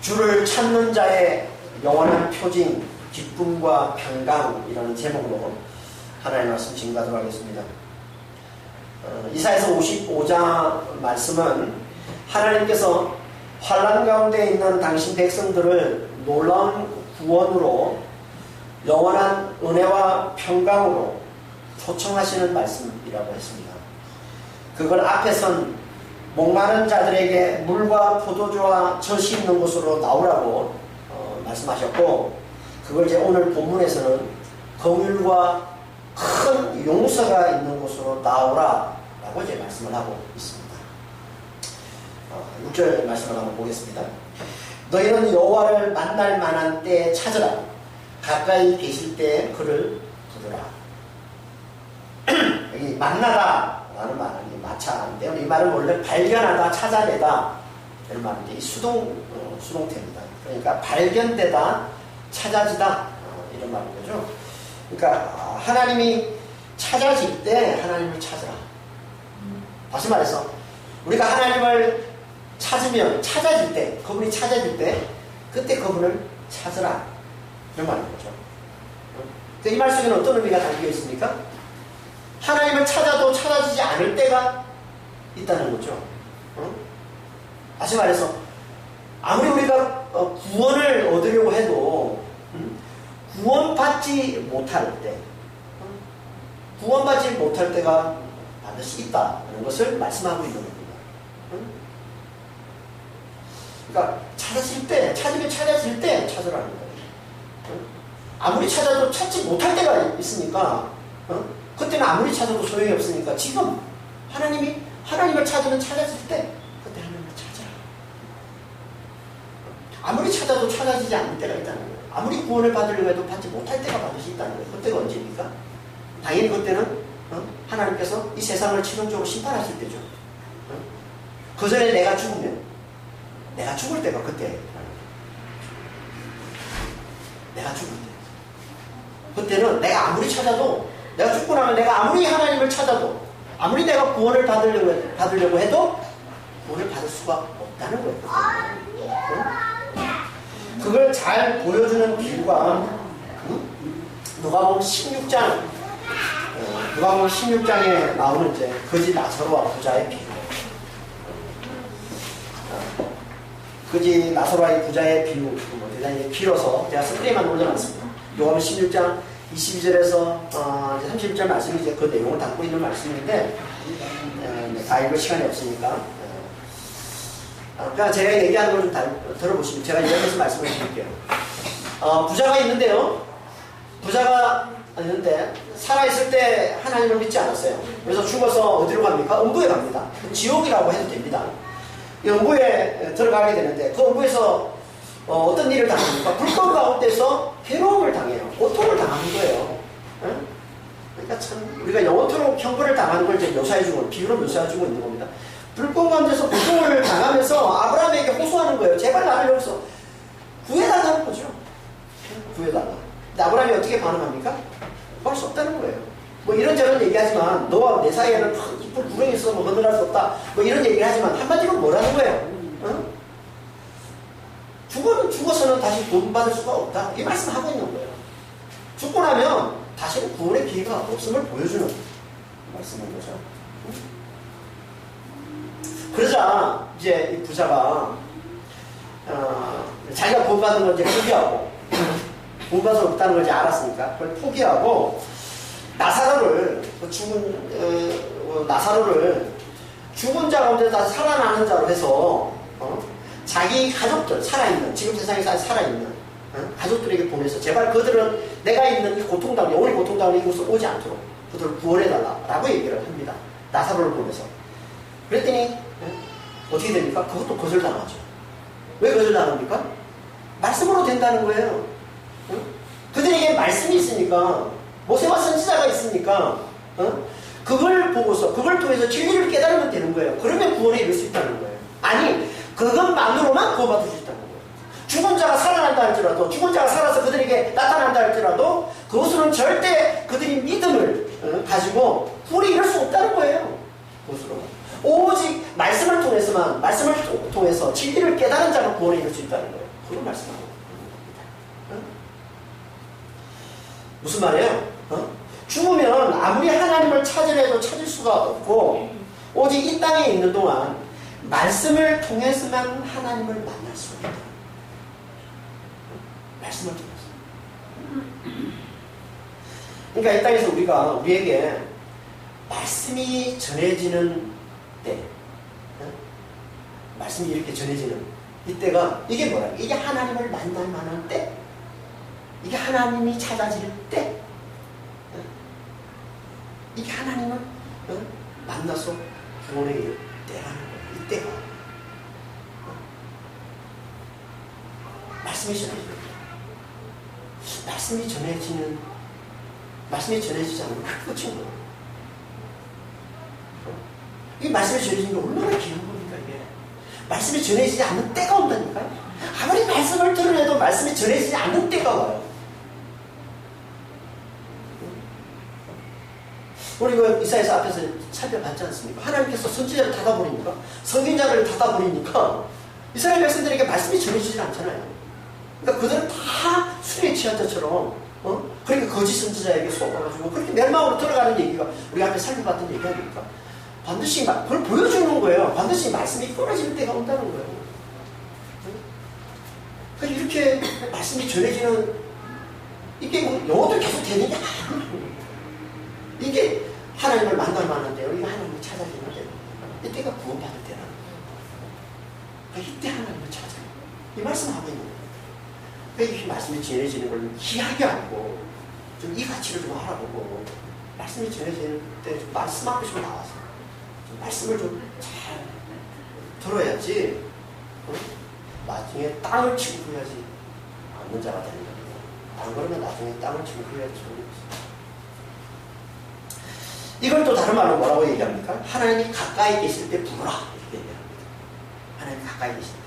주를 찾는 자의 영원한 표징, 기쁨과 평강이라는 제목으로 하나님의 말씀 증거하도록 하겠습니다. 이사야서 55장 말씀은 하나님께서 환난 가운데 있는 당신 백성들을 놀라운 구원으로 영원한 은혜와 평강으로 초청하시는 말씀이라고 했습니다. 그걸 앞에선 목마른 자들에게 물과 포도주와 젖이 있는 곳으로 나오라고 말씀하셨고, 그걸 이제 오늘 본문에서는 긍휼과 큰 용서가 있는 곳으로 나오라라고 이제 말씀을 하고 있습니다. 6절 말씀을 한번 보겠습니다. 너희는 여호와를 만날 만한 때에 찾으라. 가까이 계실 때에 그를 부르라. 여기 만나다라는 말은 마차인데요. 이 말은 원래 발견하다, 찾아내다 이런 말인데 이 수동태입니다. 그러니까 발견되다, 찾아지다 이런 말인 거죠. 그러니까 하나님이 찾아질 때 하나님을 찾으라. 다시 말해서 우리가 하나님을 찾으면 찾아질 때, 그분이 찾아질 때 그때 그분을 찾으라 이런 말인 거죠. 이 말 속에는 어떤 의미가 담겨 있습니까? 하나님을 찾아도 찾아지지 않을 때가 있다는 거죠. 다시 말해서 아무리 우리가 구원을 얻으려고 해도 구원받지 못할 때, 구원받지 못할 때가 반드시 있다는 것을 말씀하고 있는 겁니다. 그러니까 찾아질 때, 찾으면 찾아질 때 찾으라는 거예요. 아무리 찾아도 찾지 못할 때가 있으니까 그때는 아무리 찾아도 소용이 없으니까 지금 하나님을 찾으면 찾아질 때 그때 하나님을 찾아라. 아무리 찾아도 찾아지지 않을 때가 있다는 거예요. 아무리 구원을 받으려고 해도 받지 못할 때가 반드시 있다는 거예요. 그때가 언제입니까? 당연히 그때는 하나님께서 이 세상을 최종적으로 심판하실 때죠. 그 전에 내가 죽을 때가 그때. 내가 죽을 때. 그때는 내가 아무리 찾아도, 내가 죽고 나면 내가 아무리 하나님을 찾아도, 아무리 내가 구원을 받으려고 해도 구원을 받을 수가 없다는 거예요. 그걸 잘 보여주는 비유가 누가복음 16장에 나오는 이제 거지 나사로와 부자의 비유. 거지 나사로와 부자의 비유, 대단히 길어서 제가 스크린만 올려놨습니다. 요한복음 16장 22절에서 31절 말씀이 이제 그 내용을 담고 있는 말씀인데 다 읽을 시간이 없으니까 그러니까 제가 얘기하는 걸 좀 들어보시면 제가 이야기해서 말씀을 드릴게요. 부자가 있는데요. 부자가 있는데 살아있을 때 하나님을 믿지 않았어요. 그래서 죽어서 어디로 갑니까? 음부에 갑니다. 지옥이라고 해도 됩니다. 이 음부에 들어가게 되는데 그 음부에서 어떤 일을 당합니까? 불법 가운데서 괴로움을 당해요. 고통을 당하는 거예요. 그러니까 참 우리가 영원토록 형벌을 당하는 걸 이제 묘사해주고 비유로 묘사해주고 있는 겁니다. 불법 가운데서 고통을 당하면서 아브라함에게 호소하는 거예요. 제발 나를 여기서 구해달라는 거죠. 구해달라. 근데 아브라함이 어떻게 반응합니까? 구할 수 없다는 거예요. 뭐 이런저런 얘기하지만 너와 내 사이에는 깊은 구렁이 있어 뭐 건너갈 수 없다. 뭐 이런 얘기를 하지만 한마디로 뭐라는 거예요? 죽어서는 다시 구원받을 수가 없다. 이 말씀하고 있는 거예요. 죽고 나면 다시는 구원의 기회가 없음을 보여주는 말씀인 거죠. 그러자 이제 이 부자가 자기가 구원받은 걸 이제 포기하고 구원받을 수 없다는 걸 이제 알았으니까 그걸 포기하고 나사로를 죽은 자 가운데 다시 살아나는 자로 해서 자기 가족들 살아있는 지금 세상에 살아있는 가족들에게 보내서 제발 그들은 내가 있는 이 고통당한 영원히 고통당한 이곳으로 오지 않도록 그들을 구원해달라라고 얘기를 합니다. 나사로를 보내서. 그랬더니 어떻게 됩니까? 그것도 거절당하죠. 왜 거절당합니까? 말씀으로 된다는 거예요. 그들에게 말씀이 있으니까 모세와 선지자가 있으니까 그걸 보고서 그걸 통해서 진리를 깨달으면 되는 거예요. 그러면 구원에 이를 수 있다는 거예요. 아니 그것만으로만 구원받을 수 있다는 거예요. 죽은 자가 살아난다 할지라도 죽은 자가 살아서 그들에게 나타난다 할지라도 그것으로는 절대 그들이 믿음을 가지고 구원에 이를 수 없다는 거예요. 그것으로. 오직 말씀을 통해서 진리를 깨달은 자가 구원에 이룰 수 있다는 거예요. 그걸 말씀하고 응? 무슨 말이에요? 죽으면 아무리 하나님을 찾으려 해도 찾을 수가 없고 오직 이 땅에 있는 동안 말씀을 통해서만 하나님을 만날 수 있다. 말씀을 통해서. 그러니까 이 땅에서 우리에게 말씀이 전해지는 때, 말씀이 이렇게 전해지는 이때가 이게 뭐라? 이게 하나님을 만날 만한 때, 이게 하나님이 찾아질 때, 이게 하나님을 만나서 구원에 이를 때라는 거예요. 이때가 말씀이 전해지는 거예요. 말씀이 전해지지 않으면 끝인 거예요. 이 말씀이 전해지는 게 얼마나 귀한 겁니까, 이게. 말씀이 전해지지 않는 때가 온다니까요. 아무리 말씀을 들으려도 말씀이 전해지지 않는 때가 와요. 우리 이사야서 앞에서 살펴봤지 않습니까? 하나님께서 선지자를 닫아버리니까, 선견자를 닫아버리니까 이스라엘 백성들에게 말씀이 전해지지 않잖아요. 그러니까 그들은 다 술에 취한 자처럼, 그러니까 거짓 선지자에게 속아가지고 그렇게 멸망으로 들어가는 얘기가 우리 앞에 살펴봤던 얘기 아닙니까? 반드시 그걸 보여주는 거예요. 반드시 말씀이 끊어질 때가 온다는 거예요. 그러니까 이렇게 말씀이 전해지는 이게 영어도 계속 되는 게 아니에요. 이게 하나님을 만날 만한데요. 이게 하나님을 찾아지는 때요. 이때가 구원받을 때라는 거예요. 그러니까 이때 하나님을 찾아요. 이 말씀하고 있는 거예요. 그러니까 이 말씀이 전해지는 걸 귀하게 알고 좀 이 가치를 좀 알아보고 말씀이 전해지는 때 좀 말씀 앞에 좀 나와서 좀 말씀을 좀 잘 들어야지 나중에 땅을 치고 그래야지 않는 자가 되는 겁니다. 안 그러면 나중에 땅을 치고 그래야지 이걸 또 다른 말로 뭐라고 얘기합니까? 하나님이 가까이 계실 때 부르라 이렇게 얘기합니다. 하나님이 가까이 계실 때.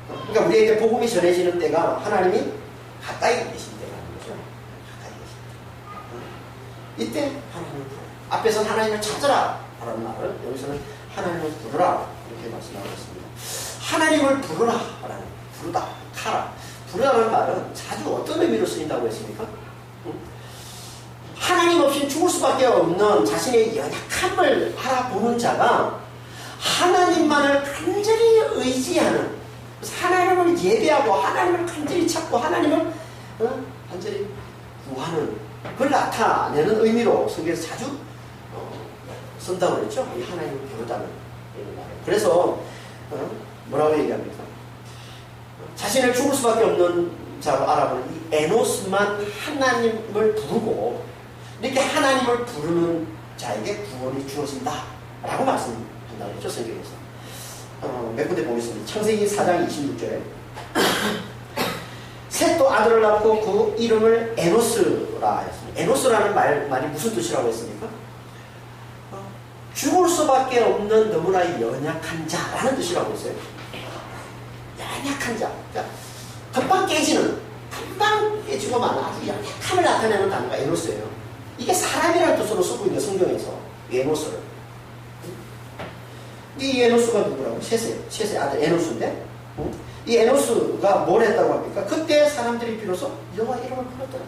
그러니까 우리에게 복음이 전해지는 때가 하나님이 가까이 계실 때라는 거죠. 가까이 계실 때. 이때 하나님을 부르라. 앞에서는 하나님을 찾으라 라는 말을 여기서는 하나님을 부르라 이렇게 말씀하고 있습니다. 하나님을 부르라 부르다, 카라. 부르라는 말은 자주 어떤 의미로 쓰인다고 했습니까? 하나님 없이 죽을 수밖에 없는 자신의 연약함을 알아보는 자가 하나님만을 간절히 의지하는, 하나님을 예배하고 하나님을 간절히 찾고 하나님을 간절히 구하는 그걸 나타내는 의미로 성경에서 자주 쓴다고 그랬죠. 이 하나님을 부르다는 말을. 그래서 뭐라고 얘기합니까? 자신을 죽을 수밖에 없는 자로 알아보는 이 에노스만 하나님을 부르고 이렇게 하나님을 부르는 자에게 구원이 주어진다 라고 말씀한다고 했죠. 성경에서. 몇 군데 보겠습니다. 창세기 4장 26절에 셋도 아들을 낳고 그 이름을 에노스라 했습니다. 에노스라는 말이 무슨 뜻이라고 했습니까? 죽을 수밖에 없는 너무나 연약한 자라는 뜻이라고 했어요. 연약한 자. 그러니까 금방 깨지고만 아주 연약함을 나타내는 단어가 에노스예요. 이게 사람이라는 뜻으로 쓰고 있는 성경에서 에노스를. 이 에노스가 누구라고? 셋의 아들 에노스인데 이 에노스가 뭘 했다고 합니까? 그때 사람들이 비로소 여호와 이름을 불렀더라.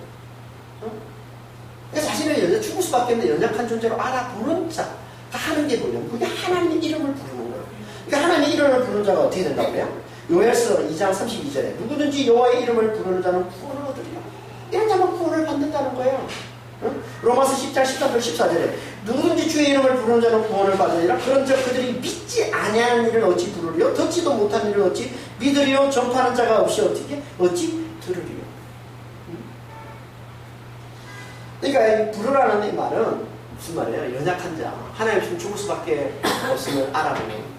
그러니까 자신을 죽을 수밖에 없는 연약한 존재로 알아보는 자가 하는 게 뭐냐면 그게 하나님의 이름을 부르는 거예요. 그러니까 하나님의 이름을 부르는 자가 어떻게 된다고 그래요? 요엘서 2장 32절에 누구든지 여호와의 이름을 부르는 자는 구원을 얻으리라. 이런 자는 구원을 받는다는 거예요. 로마서 10장 13절 14절에 누구든지 주의 이름을 부르는 자는 구원을 받으리라. 그런 자 그들이 믿지 아니하는 일을 어찌 부르리요? 듣지도 못하는 일을 어찌 믿으리요? 전파하는 자가 없이 어찌 들으리요? 그러니까 이 부르라는 이 말은 무슨 말이에요? 연약한 자, 하나님 없으면 죽을 수밖에 없음을 알아보는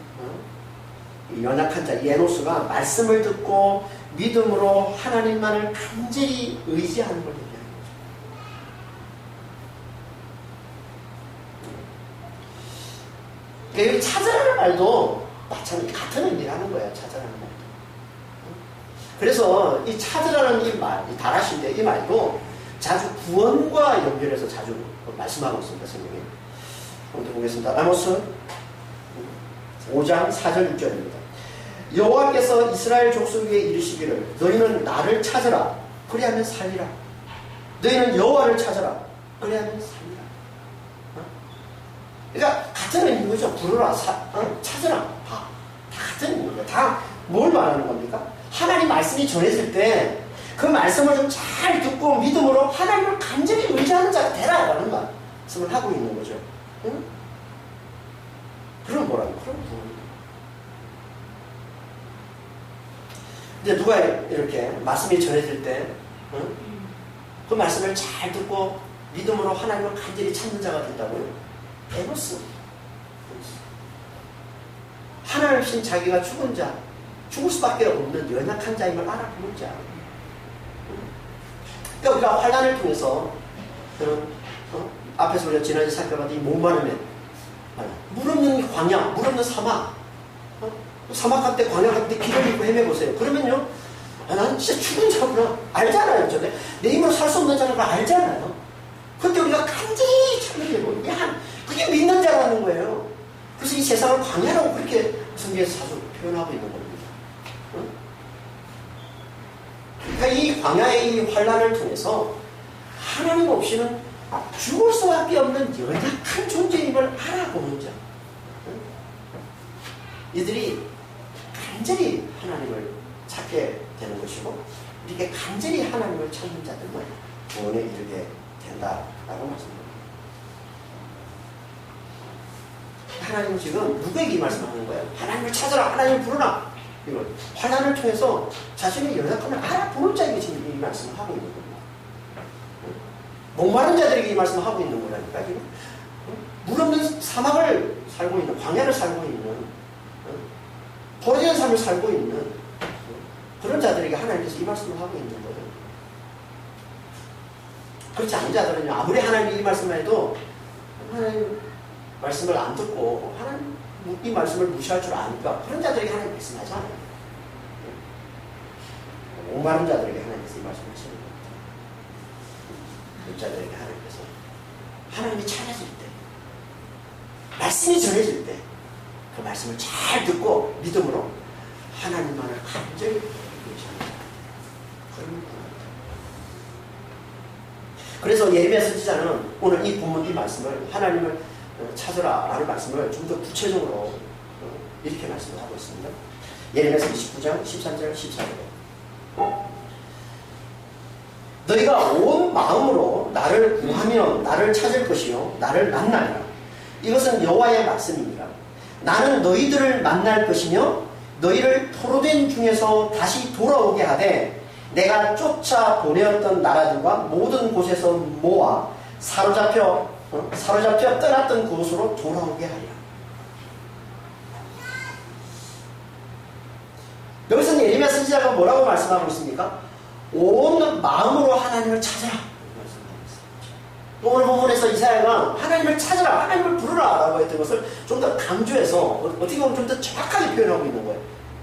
이 연약한 자, 에노스가 말씀을 듣고 믿음으로 하나님만을 간절히 의지하는 걸 얘기하는 거죠. 여기 찾으라는 말도 마찬가지 같은 의미를 하는 거예요. 찾으라는 말도. 그래서 이 찾으라는 이 말, 이 다라신데 이 말도 자주 구원과 연결해서 자주 말씀하고 있습니다. 성경에. 한번 보겠습니다. 아모스 5장 4절 6절입니다. 여호와께서 이스라엘 족속에게 이르시기를 너희는 나를 찾으라 그리하면 살리라. 너희는 여호와를 찾으라 그리하면 살리라. 그러니까 같은 의미인 거죠. 부르라, 찾으라, 봐. 다 같은 의미입니다. 다 뭘 말하는 겁니까? 하나님 말씀이 전해질 때 그 말씀을 좀 잘 듣고 믿음으로 하나님을 간절히 의지하는 자가 되라라는 말씀을 하고 있는 거죠. 응? 그럼 뭐라고? 그럼 구원입니다. 이제 누가 이렇게 말씀이 전해질 때, 응? 그 말씀을 잘 듣고 믿음으로 하나님을 간절히 찾는 자가 된다고요? 에노스. 하나님 자기가 죽은 자, 죽을 수밖에 없는 연약한 자임을 알아보는 자. 그러니까 우리가 환난을 통해서 그런 앞에서 우리가 지난주에 살펴봤던 이 목마름에 물 없는 광야, 물 없는 사막, 사막 같은 데 광야 같은 데 길을 잃고 헤매보세요. 그러면요, 난 진짜 죽은 자구나 알잖아요. 저는 내 힘으로 살 수 없는 자라는 걸 알잖아요. 그때 우리가 간절히 찾으려고 그게 믿는 자라는 거예요. 그래서 이 세상을 광야라고 그렇게 성경에서 자주 표현하고 있는 겁니다. 그러니까 이 광야의 이 환난을 통해서 하나님 없이는 죽을 수밖에 없는 연약한 존재임을 알아보는 자. 이들이 간절히 하나님을 찾게 되는 것이고 이렇게 간절히 하나님을 찾는 자들만 구원에 이르게 된다라고 말씀합니다. 하나님은 지금 누구에게 이 말씀하는 거예요? 하나님을 찾아라, 하나님을 부르라. 이걸 환난을 통해서 자신의 연약함을 알아보는 자에게 지금 이 말씀을 하고 있는 겁니다. 목마른 자들에게 이 말씀을 하고 있는 거라니까 지금. 물 없는 사막을 살고 있는, 광야를 살고 있는, 버려진 삶을 살고 있는 그런 자들에게 하나님께서 이 말씀을 하고 있는 거예요. 그렇지 않은 자들은요, 아무리 하나님이 이 말씀을 해도 하나님 말씀을 안 듣고 하나님 이 말씀을 무시할 줄 아니까 그런 자들에게 하나님 말씀하지 않아요. 목마른 자들에게 하나님께서 이 말씀을 하시는 겁니다. 그 자들에게 하나님께서 하나님이 찾아질 때, 말씀이 전해질 때 그 말씀을 잘 듣고 믿음으로 하나님만을 간절히 의지하는 자. 그런 겁니다. 그래서 예레미야 선지자는 오늘 이 본문 이 말씀을 하나님을 찾으라 라는 말씀을 좀 더 구체적으로 이렇게 말씀을 하고 있습니다. 예레미야 29장 13절 14절 너희가 온 마음으로 나를 구하면 나를 찾을 것이요 나를 만나리라. 이것은 여호와의 말씀입니다. 나는 너희들을 만날 것이며 너희를 포로된 중에서 다시 돌아오게 하되 내가 쫓아 보내었던 나라들과 모든 곳에서 모아 사로잡혀 떠났던 그곳으로 돌아오게 하리라. 여기서는 예레미야 선지자가 뭐라고 말씀하고 있습니까? 온 마음으로 하나님을 찾아라 말씀하고 있습니다. 오늘 본문에서 이사야가 하나님을 찾아라, 하나님을 부르라 라고 했던 것을 좀 더 강조해서 어떻게 보면 좀 더 정확하게 표현하고 있는 거예요.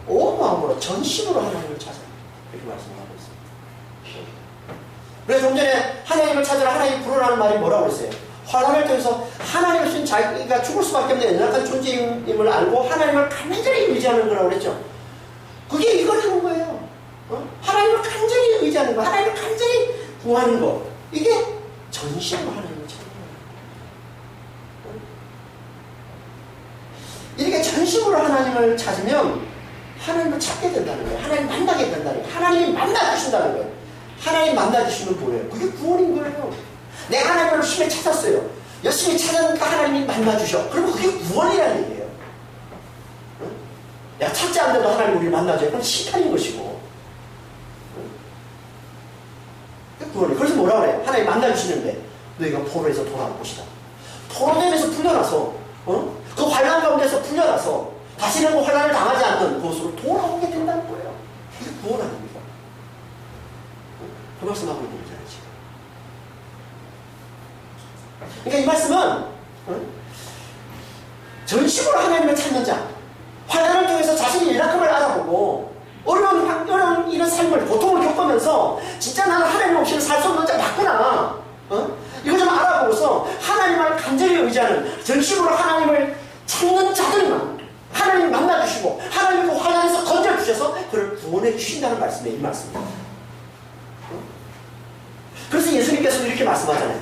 온 마음으로 전심으로 하나님을 찾아라 이렇게 말씀하고 있습니다. 그래서 좀 전에 하나님을 찾아라, 하나님을 부르라는 말이 뭐라고 했어요? 환난을 통해서 하나님을 신 자기가 죽을 수밖에 없는 연약한 존재임을 알고 하나님을 간절히 의지하는 거라고 그랬죠. 그게 이거라는 거예요. 하나님을 간절히 의지하는 거, 하나님을 간절히 구하는 거, 이게 전심으로 하나님을 찾는 거예요. 이렇게 전심으로 하나님을 찾으면 하나님을 찾게 된다는 거예요. 하나님 만나게 된다는 거예요. 하나님이 만나주신다는 거예요. 하나님 만나주시면 뭐예요? 그게 구원인 거예요. 내가 하나님을 열심히 찾았어요. 열심히 찾으니까 하나님이 만나주셔. 그러면 그게 구원이라는 얘기예요. 응? 내가 찾지 않는데도 하나님 우리를 만나줘요. 그건 심판인 것이고. 응? 그게 구원이에요. 그래서 뭐라 그래요? 하나님 만나주시는데 너희가 포로에서 돌아올 것이다. 포로됨에서 풀려나서 그 환난 가운데서 풀려나서 다시는 그 환난을 당하지 않는 그곳으로 돌아오게 된다는 거예요. 그게 구원 아닙니까? 응? 그 말씀하고 있는 거잖아요. 그러니까 이 말씀은 전심으로 하나님을 찾는 자, 환난을 통해서 자신의 연약함을 알아보고 어려운 이런 삶을, 고통을 겪으면서 진짜 나는 하나님 없이는 살 수 없는 자 맞구나, 이거 좀 알아보고서 하나님을 간절히 의지하는, 전심으로 하나님을 찾는 자들만, 하나님 하나님이 그 환난에서 건져주셔서 그를 구원해 주신다는 말씀이에요. 이 말씀입니다. 그래서 예수님께서 이렇게 말씀하잖아요.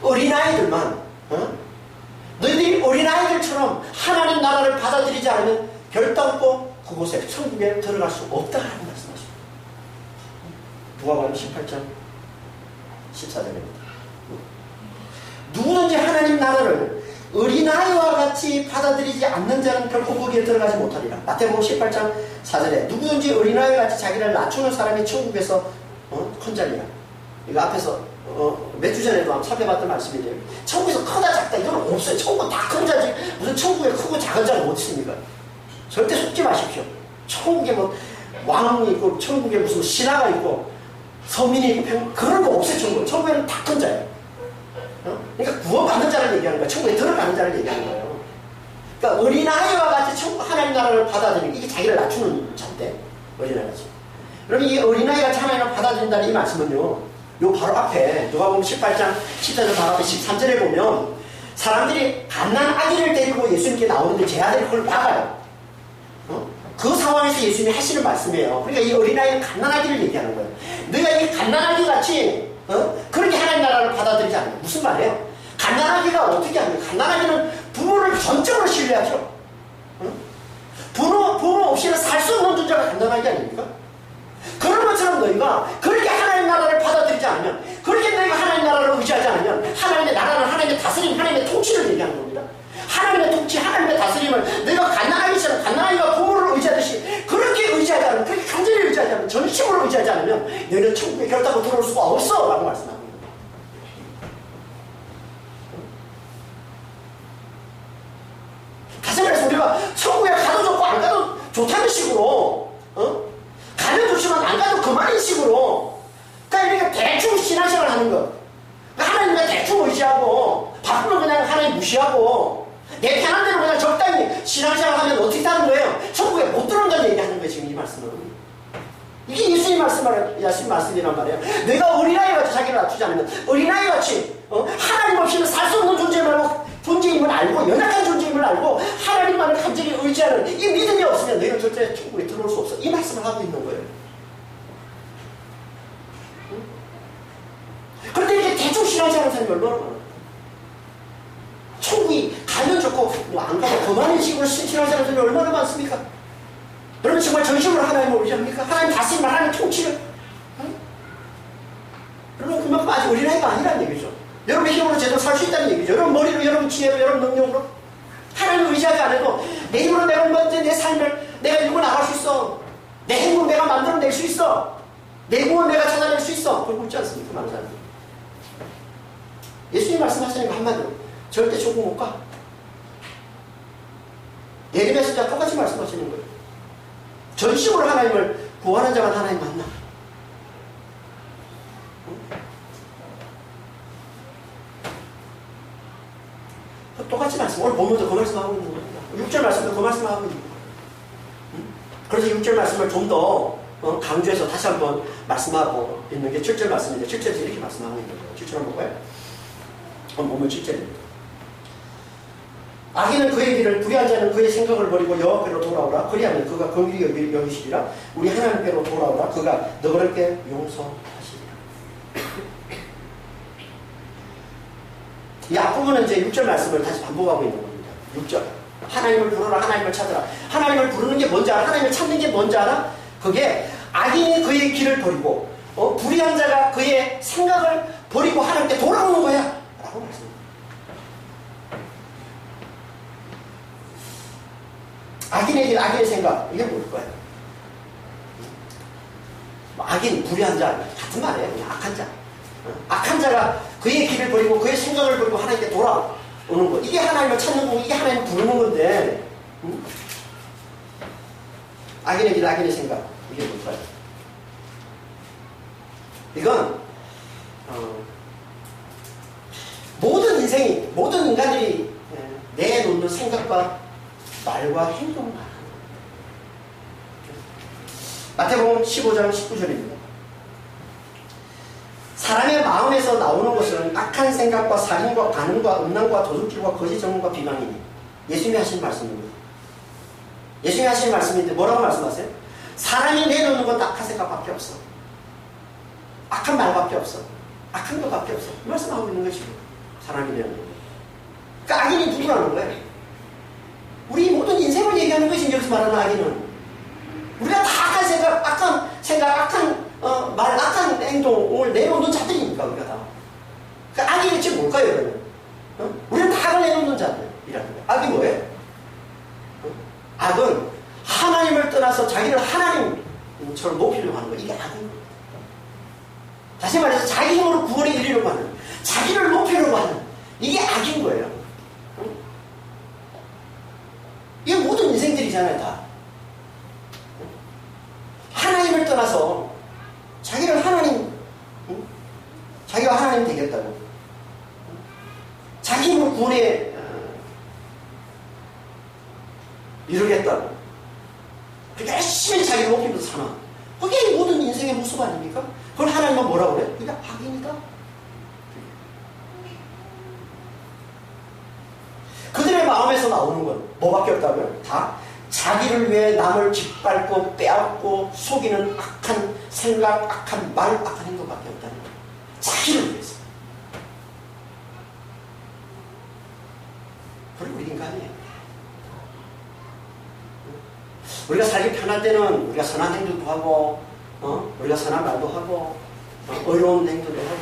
어린아이들만 너희들이 어린아이들처럼 하나님 나라를 받아들이지 않으면 결단코 그곳에 천국에 들어갈 수 없다라고 말씀하십니다. 누가복음 18장 14절입니다. 누구든지 하나님 나라를 어린아이와 같이 받아들이지 않는 자는 결코 거기에 들어가지 못하리라. 마태복음 18장 4절에 누구든지 어린아이와 같이 자기를 낮추는 사람이 천국에서 큰자리라. 이거 앞에서 몇 주 전에도 한번 살펴봤던 말씀인데요. 천국에서 크다 작다 이건 없어요. 천국은 다 큰 자지 무슨 천국에 크고 작은 자가 어디 있습니까? 절대 속지 마십시오. 천국에 뭐 왕이 있고 천국에 무슨 신하가 있고 서민이 있고 그런 거 없어요. 천국에는 다 큰 자예요. 그러니까 구원받는 자를 얘기하는 거예요. 천국에 들어가는 자를 얘기하는 거예요. 그러니까 어린아이와 같이 천국 하나님 나라를 받아들이는 이게 자기를 낮추는 자인데 어린아이같이. 그러면 이 어린아이같이 하나님을 받아들인다는 이 말씀은요. 요 바로 앞에 누가복음 18장 14절 바로 앞에 13절에 보면 사람들이 갓난 아기를 데리고 예수님께 나오는데 제 아들이 그걸 막아요. 그 상황에서 예수님이 하시는 말씀이에요. 그러니까 이 어린아이는 갓난 아기를 얘기하는 거예요. 너희가 이 갓난 아기같이 그렇게 하나님 나라를 받아들이지 않는 무슨 말이에요? 갓난 아기가 어떻게 합니까? 갓난 아기는 부모를 전적으로 신뢰하죠. 부모 없이는 살 수 없는 존재가 갓난 아기 아닙니까? 그런 것처럼 너희가 그렇게 하나님 나라를 받아들이지 않으면 그렇게 너희가 하나님 나라를 의지하지 않으면 하나님의 나라는 하나님의 다스림, 하나님의 통치를 얘기하는 겁니다. 하나님의 통치, 하나님의 다스림을 너희가 갓난아기처럼 갓난아기가 부모를 의지하듯이 그렇게 의지하지 않으면 그렇게 간절히 의지하지 않으면 전심으로 의지하지 않으면 너희는 천국에 결단코 들어올 수가 없어 라고 말씀합니다. 다시 말해서 우리가 천국에 가도 좋고 안 가도 좋다는 식으로 가면 좋지만 안 가도 그만인 식으로 그러니까 대충 신앙생활을 하는 것 하나님과 대충 의지하고 바쁘면 그냥 하나님 무시하고 내 편한 대로 그냥 적당히 신앙생활을 하면 어떻게 하는 거예요? 천국에 못 들어온다는 얘기하는 거예요. 지금 이 말씀은 이게 예수님 말씀이란 말이에요. 내가 어린아이같이 자기를 낮추지 않으면 어린아이같이 하나님 없이는 살 수 없는 존재임을 알고 연약한 존재임을 알고 하나님만을 간절히 의지하는 이 믿음이 없으면 너희는 절대 천국에 들어올 수 없어. 이 말씀을 하고 있는 거예요. 그런데 이렇게 대충 신앙생활하는 사람이 얼마나 많아요. 천국이 가면 좋고 뭐 안 가도 그만인 식으로 신앙생활하는 사람이 얼마나 많습니까? 여러분 정말 전심으로 하나님을 의지합니까? 하나님 다스림, 하나님 통치를? 여러분 그만큼 아직 어린아이가 아니라는 얘기죠. 여러분의 힘으로 제대로 살 수 있다는 얘기죠. 여러분 머리로, 여러분 지혜로, 여러분 능력으로 하나님을 의지하지 않아도 내 힘으로 내가 먼저 내 삶을 내가 이루고 나갈 수 있어. 내 행복 내가 만들어낼 수 있어. 내 구원 내가 찾아낼 수 있어. 그걸 묻지 않습니까? 많은 사람들이. 예수님 말씀하시는 거 한마디로 절대 천국 못 가. 예레미야 진짜 똑같이 말씀하시는 거예요. 전심으로 하나님을 구하는 자만 하나님 만나. 똑같이 말씀. 오늘 본문도 그 말씀하고 있는 겁니다. 6절 말씀도 그 말씀하고 있는 거예요. 그래서 6절 말씀을 좀 더 강조해서 다시 한번 말씀하고 있는 게 7절 말씀인데 7절에서 이렇게 말씀하고 있는 거예요. 7절 한번 볼까요? 보면 7절입니다. 악인은 그의 길을 불의한 자는 그의 생각을 버리고 여호와께로 돌아오라. 그리하면 그가 긍휼히 여기시리라. 우리 하나님께로 돌아오라. 그가 너그럽게 용서하시리라. 이 앞부분은 이제 6절 말씀을 다시 반복하고 있는 겁니다. 6절. 하나님을 부르라. 하나님을 찾으라. 하나님을 부르는 게 뭔지 알아? 하나님을 찾는 게 뭔지 알아? 그게 악인이 그의 길을 버리고 불의한 자가 그의 생각을 버리고 하나님께 돌아오는 거야. 라고 말씀합니다. 악인의 길, 악인의 생각. 이게 뭘까요? 악인, 불의한 자. 같은 말이에요. 그냥 악한 자. 악한 자가 그의 길을 버리고 그의 생각을 버리고 하나님께 돌아오는 거. 이게 하나님을 찾는 거. 이게 하나님을 부르는 건데. 악인의 길, 악인의 생각. 이게 뭘까요? 이건 모든 인생이, 모든 인간들이 내놓는 생각과 말과 행동을 하는 거예요. 마태복음 15장 19절입니다. 사람의 마음에서 나오는 것은 악한 생각과 살인과 간음과 음란과 도둑질과 거짓 전문과 비방이니 예수님이 하신 말씀입니다. 예수님이 하시는 말씀인데 뭐라고 말씀하세요? 사람이 내놓는 건 악한 생각밖에 없어. 악한 말밖에 없어. 악한 것밖에 없어. 이 말씀하고 있는 것이고 사람이 내놓는 거. 그러니까 악인이 누구라는 거예요? 우리 모든 인생을 얘기하는 것이 여기서 말하는 악인은 우리가 다 악한 생각, 악한 말, 악한 행동을 내놓는 자들이니까 우리가 다. 그러니까 악이 대체 뭘까요, 여러분? 우리는 다 악을 내놓는 자들이라는 거예요. 악이 뭐예요? 악은 하나님을 떠나서 자기를 하나님처럼 높이려고 하는 거예요. 이게 악인 거예요. 다시 말해서 자기 힘으로 구원에 이르려고 하는, 자기를 높이려고 하는, 이게 악인 거예요. 이게 모든 인생들이잖아요, 다. 하나님을 떠나서 자기를 자기가 하나님 되겠다고. 자기 힘으로 구원에 이루겠다고. 그렇게 열심히 자기를 높이면서 사나. 그게 모든 인생의 모습 아닙니까? 그걸 하나님은 뭐라고 그래요? 그게 악인이다. 그들의 마음에서 나오는 건 뭐밖에 없다고요? 다 자기를 위해 남을 짓밟고 빼앗고 속이는 악한 생각, 악한 말, 악한 행동밖에 없다는 거예요. 자기를 위해서. 그리고 우리 인간이에요. 우리가 살기 편할 때는 우리가 선한 행동도 하고, 우리가 선한 말도 하고, 어려운 행동도 하고,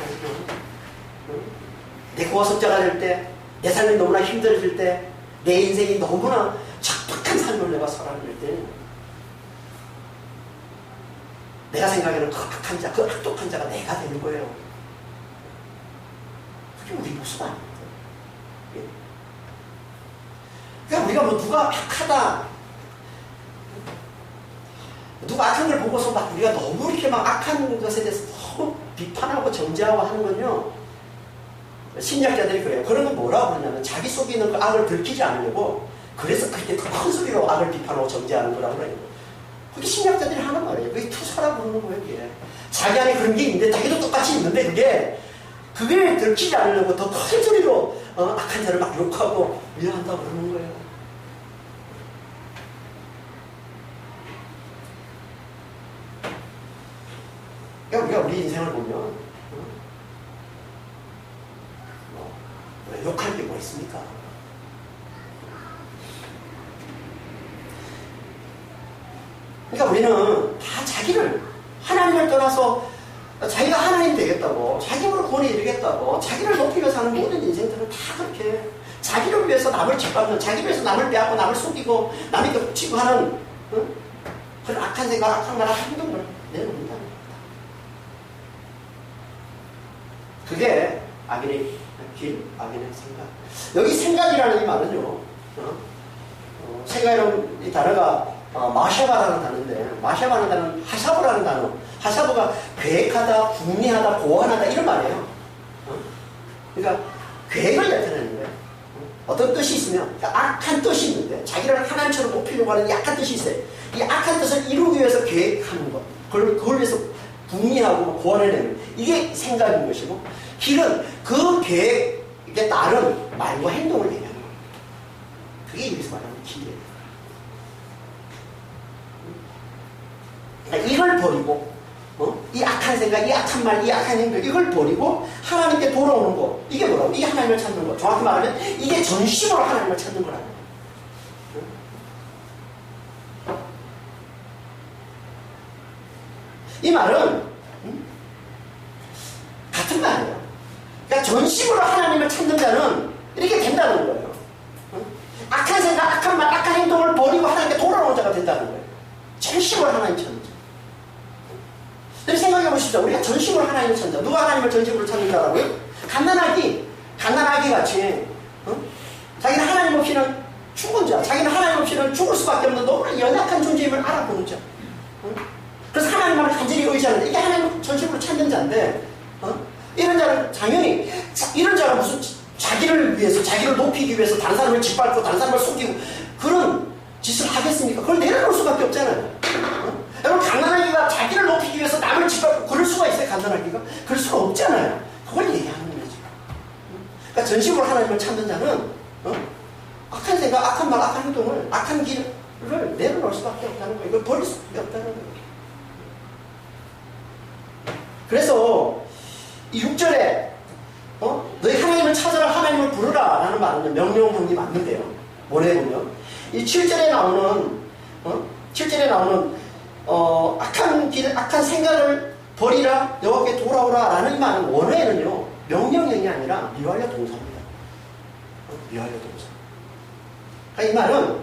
내 고아석자가 될 때, 내 삶이 너무나 힘들어질 때, 내 인생이 너무나 척박한 삶을 내가 살아갈 때, 내가 생각하는 그 악한 자, 그 악독한 자가 내가 되는 거예요. 그게 우리 모습 아닙니까? 그러니까 우리가 뭐 누가 악하다, 누가 악한 걸 보고서 막 우리가 너무 이렇게 막 악한 것에 대해서 너무 비판하고 정죄하고 하는 건요, 심리학자들이 그래요. 그런 건 뭐라고 하냐면 자기 속에 있는 그 악을 들키지 않으려고, 그래서 그때 큰 소리로 악을 비판하고 정죄하는 거라고 그래요. 그게 심리학자들이 하는 말이에요. 그게 투사라고 그러는 거예요. 그게. 자기 안에 그런 게 있는데 자기도 똑같이 있는데 그게 들키지 않으려고 더 큰 소리로 악한 자를 막 욕하고 미워한다고 그러는 거예요. 그러니까 우리가 우리 인생을 보면 욕할 게 뭐 있습니까? 그러니까 우리는 다 자기를, 하나님을 떠나서 자기가 하나님 되겠다고, 자기 힘으로 구원에 이르겠다고, 자기를 높이며 사는 모든 인생들은 다 그렇게 자기를 위해서 남을 짓밟는, 자기를 위해서 남을 빼앗고 남을 속이고 남에게 훔치고 하는 그런 악한 생각, 악한 말, 악한 행동을 내놓는다는 겁니다. 그게 악인의 길, 악인의 생각. 여기 생각이라는 이 말은요, 생각이라는 이 단어가 마샤바라는 단어인데, 마샤바라는 단어는 하샤브라는 단어. 하샤브가 계획하다, 궁리하다, 보완하다 이런 말이에요. 그러니까 계획을 나타내는 거예요. 어떤 뜻이 있으면, 그러니까 악한 뜻이 있는데 자기를 하나님처럼 높이려고 하는 이 악한 뜻이 있어요. 이 악한 뜻을 이루기 위해서 계획하는 것, 그걸 위해서 궁리하고 보완해내는, 이게 생각인 것이고, 길은 그 계획에 따른 말과 행동을 얘기하는 거예요. 그게 여기서 말하는 길이에요. 그러니까 이걸 버리고, 이 악한 생각, 이 악한 말, 이 악한 행동, 이걸 버리고 하나님께 돌아오는 거, 이게 뭐라고? 이게 하나님을 찾는 거. 정확히 말하면 이게 전심으로 하나님을 찾는 거라는 거예요. 이 말은 같은 말이에요. 그러니까 전심으로 하나님을 찾는 자는 이렇게 된다는 거예요. 악한 생각, 악한 말, 악한 행동을 버리고 하나님께 돌아오는 자가 된다는 거예요. 전심으로 하나님 찾는 자. 여러분 생각해 보십시오. 우리가 전심으로 하나님을 찾는 자. 누가 하나님을 전심으로 찾는 자라고요? 갓난아기 같이 자기는 하나님 없이는 죽은 자, 자기는 하나님 없이는 죽을 수밖에 없는 너무나 연약한 존재임을 알아보는 자. 그래서 하나님을 간절히 의지하는데, 이게 하나님을 전심으로 찾는 자인데, 이런 자는 당연히, 이런 자가 무슨 자기를 위해서, 자기를 높이기 위해서 다른 사람을 짓밟고 다른 사람을 속이고 그런 짓을 하겠습니까? 그걸 내려놓을 수밖에 없잖아요. 여러분, 갓난아기가 자기를 높이기 위해서 남을 짓밟고 그럴 수가 있어요? 갓난아기가? 그럴 수가 없잖아요. 그걸 얘기하는 거죠. 그러니까 전심으로 하나님을 찾는 자는 악한 생각, 악한 말, 악한 행동을, 악한 길, 내려놓을 수밖에 없다는 거예요. 이걸 버릴 수밖에 없다는 거예요. 그래서 이 6절에 너희 하나님을 찾아라, 하나님을 부르라 라는 말은 명령문이 맞는데요. 뭐래 보면 이 7절에 나오는 7절에 나오는 악한 길, 악한 생각을 버리라, 여호와께 돌아오라 라는 말은 원어에는요 명령형이 아니라 미완료 동사입니다. 미완료 동사. 그러니까 이 말은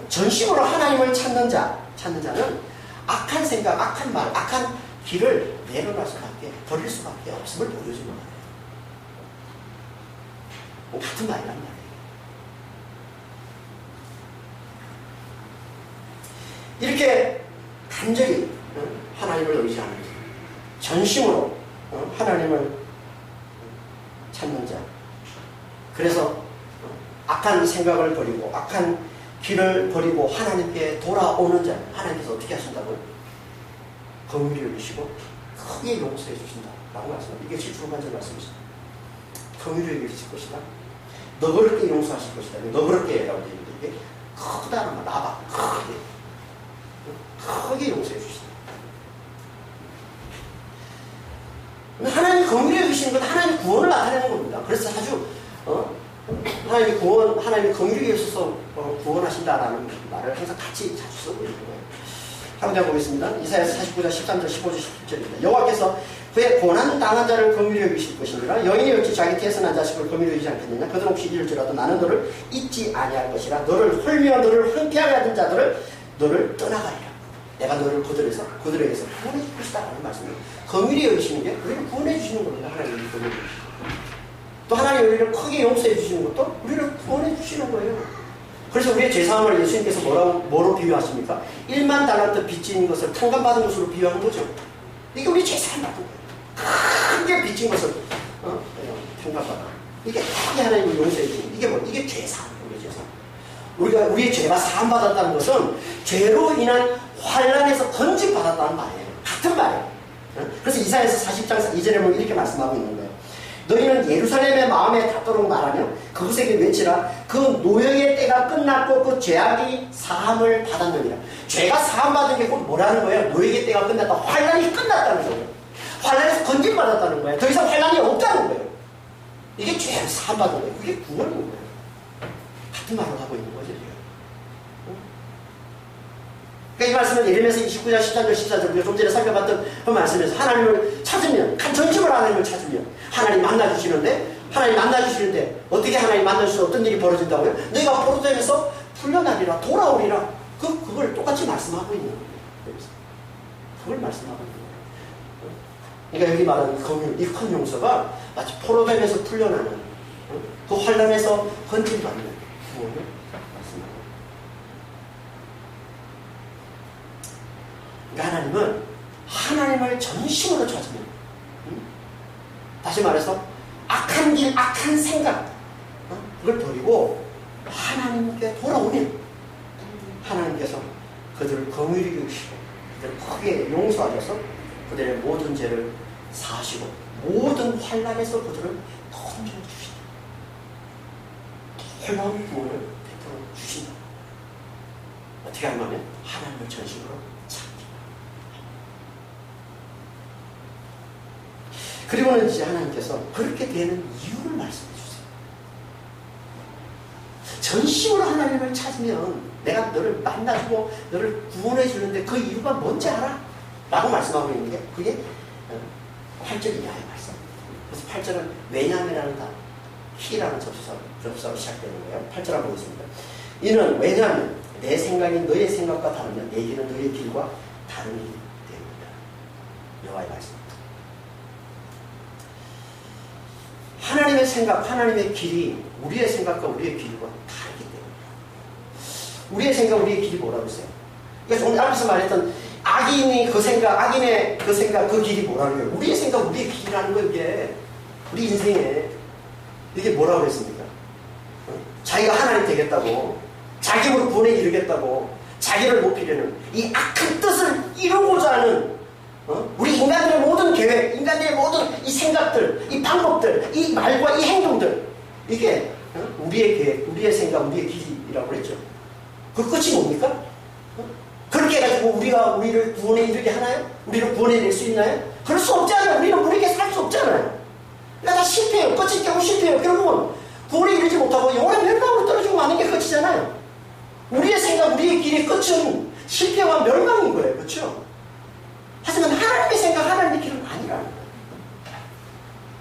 전심으로 하나님을 찾는 자는 악한 생각, 악한 말, 악한 길을 내려놓을 수밖에, 버릴 수밖에 없음을 보여주는 거예요. 같은 말이란 말이에요. 이렇게 간절히 하나님을 의지하는 자, 전심으로 하나님을 찾는 자, 그래서 악한 생각을 버리고 악한 길을 버리고 하나님께 돌아오는 자, 하나님께서 어떻게 하신다고요? 긍휼히 여기시고 크게 용서해 주신다라고 말씀합니다. 이게 실주만절 말씀이죠. 긍휼히 여기실 것이다. 너그럽게 용서하실 것이다. 너그럽게 라고 되어 있는데 이게 크다는 말, 나봐, 크게 용서해 주신다. 하나님 긍휼히 여기시는 건 하나님 구원을 나타내는 겁니다. 그래서 아주 하나님이 긍휼히 여기셔서 구원하신다라는 말을 항상 같이 자주 쓰고 있는 거예요. 한번 보겠습니다. 이사야서 49장 13절 15절 17절입니다. 여호와께서 그의 고난 당한 자를 긍휼히 여기실 것이니라. 여인이 어찌 자기 태어난 자식을 긍휼히 여기지 않겠느냐. 그들은 혹시 이럴지라도 나는 너를 잊지 아니할 것이라. 너를 헐며 너를 황폐하게 하던 자들을 너를 떠나가리라. 내가 너를 그들에게서 구원해 줄 것이다 라는 말씀이에요. 긍휼히 여기시는 게 우리를 구원해 주시는 겁니다. 하나님이 긍휼히 여기시는 또 하나님이 우리를 크게 용서해 주시는 것도 우리를 구원해 주시는 거예요. 그래서 우리의 죄사함을 예수님께서 뭐로 비유하십니까? 1만 달란트 빚진 것을 탕감받은 것으로 비유하는 거죠. 이게 우리 죄사함 받은 거예요. 크게 빚진 것을 탕감받아. 이게 크게 하나님을 용서해 주는 이게 이게 죄사함, 우리의 죄사함. 우리가 우리의 죄가 사함받았다는 것은 죄로 인한 환난에서 건짐받았다는 말이에요. 같은 말이에요. 그래서 이사야서 40장 2절에 보면 이렇게 말씀하고 있는 거예요. 너희는 예루살렘의 마음에 닿도록 말하며 그곳에게 외치라. 그 노역의 때가 끝났고 그 죄악이 사함을 받았느니라. 죄가 사함받은 게 곧 뭐라는 거예요? 노역의 때가 끝났다. 환난이 끝났다는 거예요. 환난에서 건짐받았다는 거예요. 더 이상 환난이 없다는 거예요. 이게 죄를 사함받은 거예요. 그게 구원인 거예요. 같은 말을 하고 있는 거죠. 그러니까 이 말씀은 예레미야서 29장 13절 14절 우리가 좀 전에 살펴봤던 그 말씀에서 하나님을 찾으면, 전심으로 하나님을 찾으면 하나님 만나주시는데, 어떻게 하나님 만나주셔서 어떤 일이 벌어진다고요? 너희가 포로되면서 풀려나리라, 돌아오리라. 그걸 똑같이 말씀하고 있는 거예요. 그걸 말씀하고 있는 거예요. 그러니까 여기 말하는 긍휼, 이 큰 용서가 마치 포로되면서 풀려나는 그 환난에서 건진받는 구원을 말씀합니다. 그러니까 하나님은 하나님을 전심으로 찾으면, 다시 말해서 악한 길, 악한 생각 그걸 버리고 하나님께 돌아오면 하나님께서 그들을 긍휼히 여기시고 그들을 크게 용서하셔서 그들의 모든 죄를 사하시고 모든 환난에서 그들을 건져 주신다. 놀라운 구원을 베풀어 주신다. 어떻게 하면 하나님을 전심으로 그리고는 이제 하나님께서 그렇게 되는 이유를 말씀해 주세요. 전심으로 하나님을 찾으면 내가 너를 만나주고 너를 구원해 주는데 그 이유가 뭔지 알아? 라고 말씀하고 있는 게 그게 8절 이하의 말씀입니다. 그래서 8절은 왜냐하면이라는 단어, 키라는 접수사로 시작되는 거예요. 8절 한번 보겠습니다. 이는 왜냐하면 내 생각이 너의 생각과 다르면 내 길은 너의 길과 다르기 때문이다. 여호와의 말씀. 하나님의 생각, 하나님의 길이 우리의 생각과 우리의 길과 다르기 때문이에요. 우리의 생각, 우리의 길이 뭐라고 했어요? 그래서 오늘 앞에서 말했던 악인의 그 생각, 그 길이 뭐라는 거예요? 우리의 생각, 우리의 길이라는 거예요, 이게. 우리 인생에. 이게 뭐라고 그랬습니까? 자기가 하나님 되겠다고, 자기 힘으로 구원에 이르겠다고, 자기를 높이려는 이 악한 뜻을 이루고자 하는 우리 인간들의 모든 계획, 인간들의 모든 이 생각들, 이 방법들, 이 말과 이 행동들, 이게 우리의 계획, 우리의 생각, 우리의 길이라고 그랬죠. 그 끝이 뭡니까? 해가지고 우리가 우리를 구원에 이르게 하나요? 우리를 구원해 낼 수 있나요? 그럴 수 없잖아요. 우리는 우리에게 살 수 없잖아요. 그러니까 다 실패해요. 끝이 결국 실패해요. 결국은 구원에 이르지 못하고 영원한 멸망으로 떨어지고 마는 게 끝이잖아요. 우리의 생각, 우리의 길의 끝은 실패와 멸망인 거예요. 그렇죠? 하지만 하나님의 생각, 하나님의 길은 아니라는 거예요.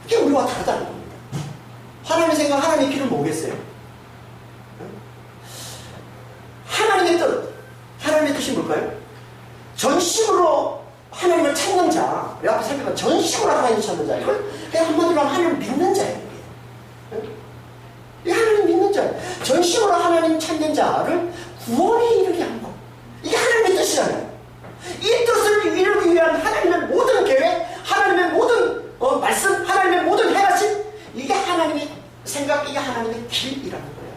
그게 우리와 다르다는 겁니다. 하나님의 생각, 하나님의 길은 뭐겠어요? 하나님의 뜻. 하나님의 뜻이 뭘까요? 전심으로 하나님을 찾는 자. 우리 앞에 살펴본 전심으로 하나님을 찾는 자. 이걸 그냥 한마디로 하면 하나님을 믿는 자예요. 이게 하나님 믿는 자예요. 전심으로 하나님 찾는 자를 구원에 이르게 한 것. 이게 하나님의 뜻이잖아요. 이 뜻을 이루기 위한 하나님의 모든 계획, 하나님의 모든 말씀, 하나님의 모든 행하심, 이게 하나님의 생각, 이게 하나님의 길이라는 거예요.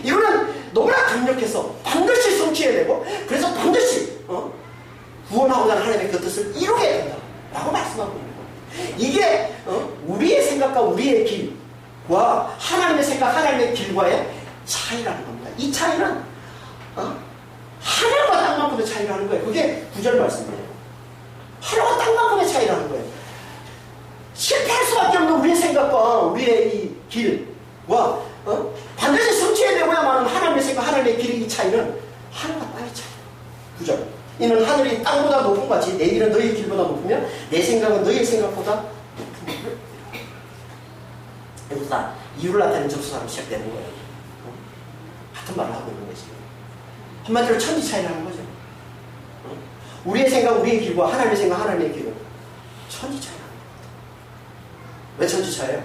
이거는 너무나 강력해서 반드시 성취해야 되고, 그래서 반드시 구원하고자 하는 하나님의 그 뜻을 이루게 된다라고 말씀하고 있는 거예요. 이게 우리의 생각과 우리의 길과 하나님의 생각, 하나님의 길과의 차이라는 겁니다. 이 차이는 하늘과 땅만큼의 차이라는 거예요. 그게 9절 말씀이에요. 하늘과 땅만큼의 차이라는 거예요. 실패할 수밖에 없는 우리의 생각과 우리의 이 길과 반드시 성취해야 되고야만 하나님의 생각, 하나님의 길의 이 차이는 하늘과 땅의 차이. 9절. 이는 하늘이 땅보다 높은 같이 내 길은 너희 길보다 높으며 내 생각은 너희 생각보다 높은. 여기서 다 이유를 나타내는 접수사로 시작되는 거예요. 같은 말을 하고 있는 거지. 한마디로 천지 차이라는 거죠. 우리의 생각, 우리의 길과 하나님의 생각, 하나님의 길은 천지 차이라는 거예요. 왜 천지 차이예요?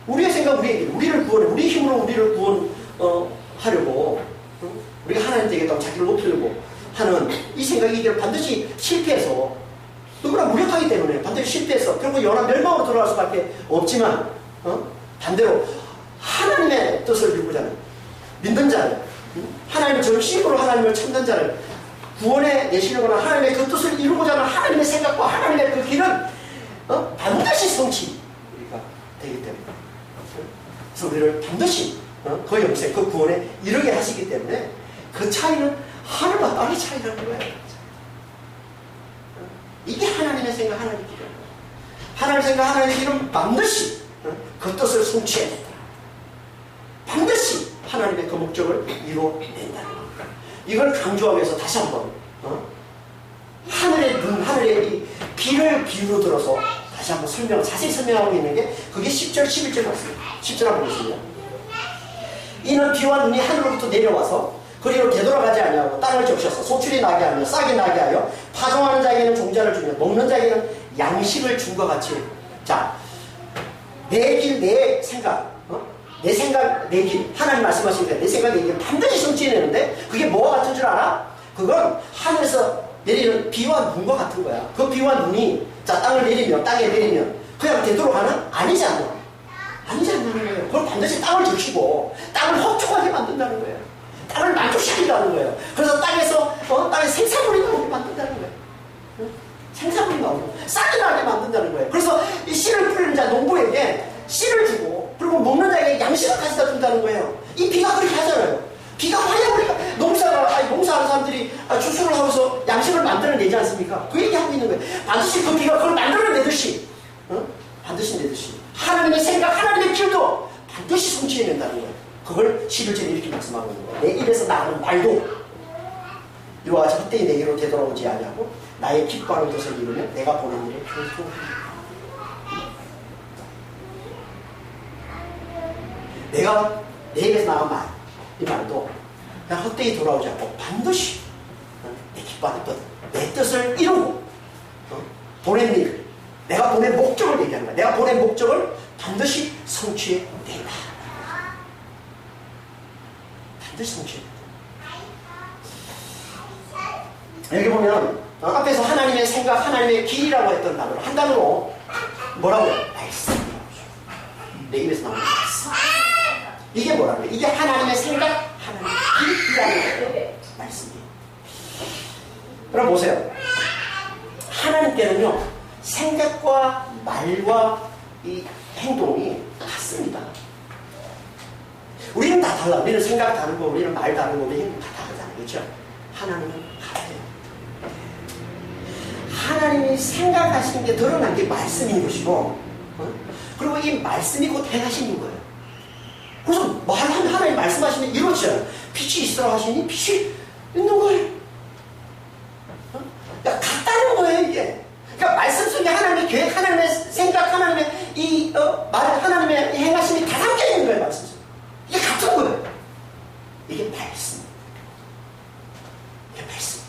우리의 생각, 우리의 길, 우리를 구원해, 우리 힘으로 우리를 구원하려고 우리가 하나님 되겠다고 자기를 높이려고 하는 이 생각이 이게 반드시 실패해서 누구나 무력하기 때문에 반드시 실패해서 결국 영원한 멸망으로 돌아갈 수밖에 없지만 반대로 하나님의 뜻을 이루고자 하는 믿는 자를 하나님의 전심으로 하나님을 찾는 자를 구원에 내시려거나 하나님의 그 뜻을 이루고자 하는 하나님의 생각과 하나님의 그 길은 반드시 성취가 되기 때문에 그래서 우리를 반드시 그 영생, 그 구원에 이르게 하시기 때문에 그 차이는 하늘과 땅의 차이라는 거예요. 이게 하나님의 생각, 하나님의 길이에요. 하나님의 생각, 하나님의 길은 반드시 그 뜻을 성취해야 된다. 반드시 하나님의 그 목적을 이루어낸다는 겁니다. 이걸 강조하기 위해서 다시 한번 하늘의 눈, 하늘의 이 비를 비유로 들어서 다시 한번 자세히 설명하고 있는 게 그게 10절, 11절 말씀입니다. 10절 한번 보겠습니다. 이는 비와 눈이 하늘로부터 내려와서 그리로 되돌아가지 아니하고 땅을 적셔서 소출이 나게 하며 싹이 나게 하여 파종하는 자에게는 종자를 주며 먹는 자에게는 양식을 준 것 같이. 자, 내 길, 내 생각, 내 생각, 내 길, 하나님 말씀하신 대로 내 생각, 내 길 반드시 성취해내는데 그게 뭐와 같은 줄 알아? 그건 하늘에서 내리는 비와 눈과 같은 거야. 그 비와 눈이 자 땅을 내리면, 땅에 내리면 그냥 되돌아가는? 아니지 않나? 아니지 않나는 거예요. 그걸 반드시 땅을 적시고 땅을 흡족하게 만든다는 거예요. 땅을 만족시킨다는 거예요. 그래서 땅에서 땅에 생산물이 나오게 만든다는 거예요. 생산물이 나오고 싹이 나게 만든다는 거예요. 그래서 이 씨를 뿌리는 자 농부에게 씨를 주고 그리고 먹는 자에게 양식을 가져다 준다는 거예요. 이 비가 그렇게 하잖아요. 비가 와야 우리가 농사하는 사람들이 추수를 하면서 양식을 만들어내지 않습니까? 그 얘기하고 있는 거예요. 반드시 그 비가 그걸 만들어내듯이 반드시 내듯이 하나님의 생각, 하나님의 길도 반드시 성취해낸다는 거예요. 그걸 11절에 이렇게 말씀하고 있는 거예요. 내 입에서 나오는 말도 이와 같이 헛되이 내게로 되돌아오지 아니하고 나의 기뻐하는 뜻을 이루면 내가 보는 일을 결토하리라. 내가 내 입에서 나온 말, 이 말도 그냥 헛되이 돌아오지 않고 반드시 내 기뻐하는 뜻, 내 뜻을 이루고 보낸 일, 내가 보낸 목적을 얘기하는 거야. 내가 보낸 목적을 반드시 성취해낸다. 반드시 성취해낸다. 여기 보면 앞에서 하나님의 생각, 하나님의 길이라고 했던 단어를 한 단어로 뭐라고요? 말씀이라고 하죠. 내 입에서 나오는 말씀. 이게 뭐라고요? 이게 하나님의 생각, 하나님의 길이라는 말씀이에요. 그럼 보세요. 하나님께는요, 생각과 말과 이 행동이 같습니다. 우리는 다 달라. 우리는 생각 다르고, 우리는 말 다르고, 우리 행동 다 다르잖아요. 그렇죠? 하나님은 같아요. 하나님이 생각하시는 게 드러난 게 말씀인 것이고, 그리고 이 말씀이 곧 행하시는 거예요. 그래서 말하면 하나님 말씀하시면 이루어지잖아요. 빛이 있으라 하시니 빛이 있는 거예요. 그러니까 같다는 거예요, 이게. 그러니까 말씀 속에 하나님의 계획, 하나님의 생각, 하나님의 말, 하나님의 행하심이 다 담겨 있는 거예요, 말씀 속에. 이게 같은 거예요. 이게 말씀. 이게 말씀.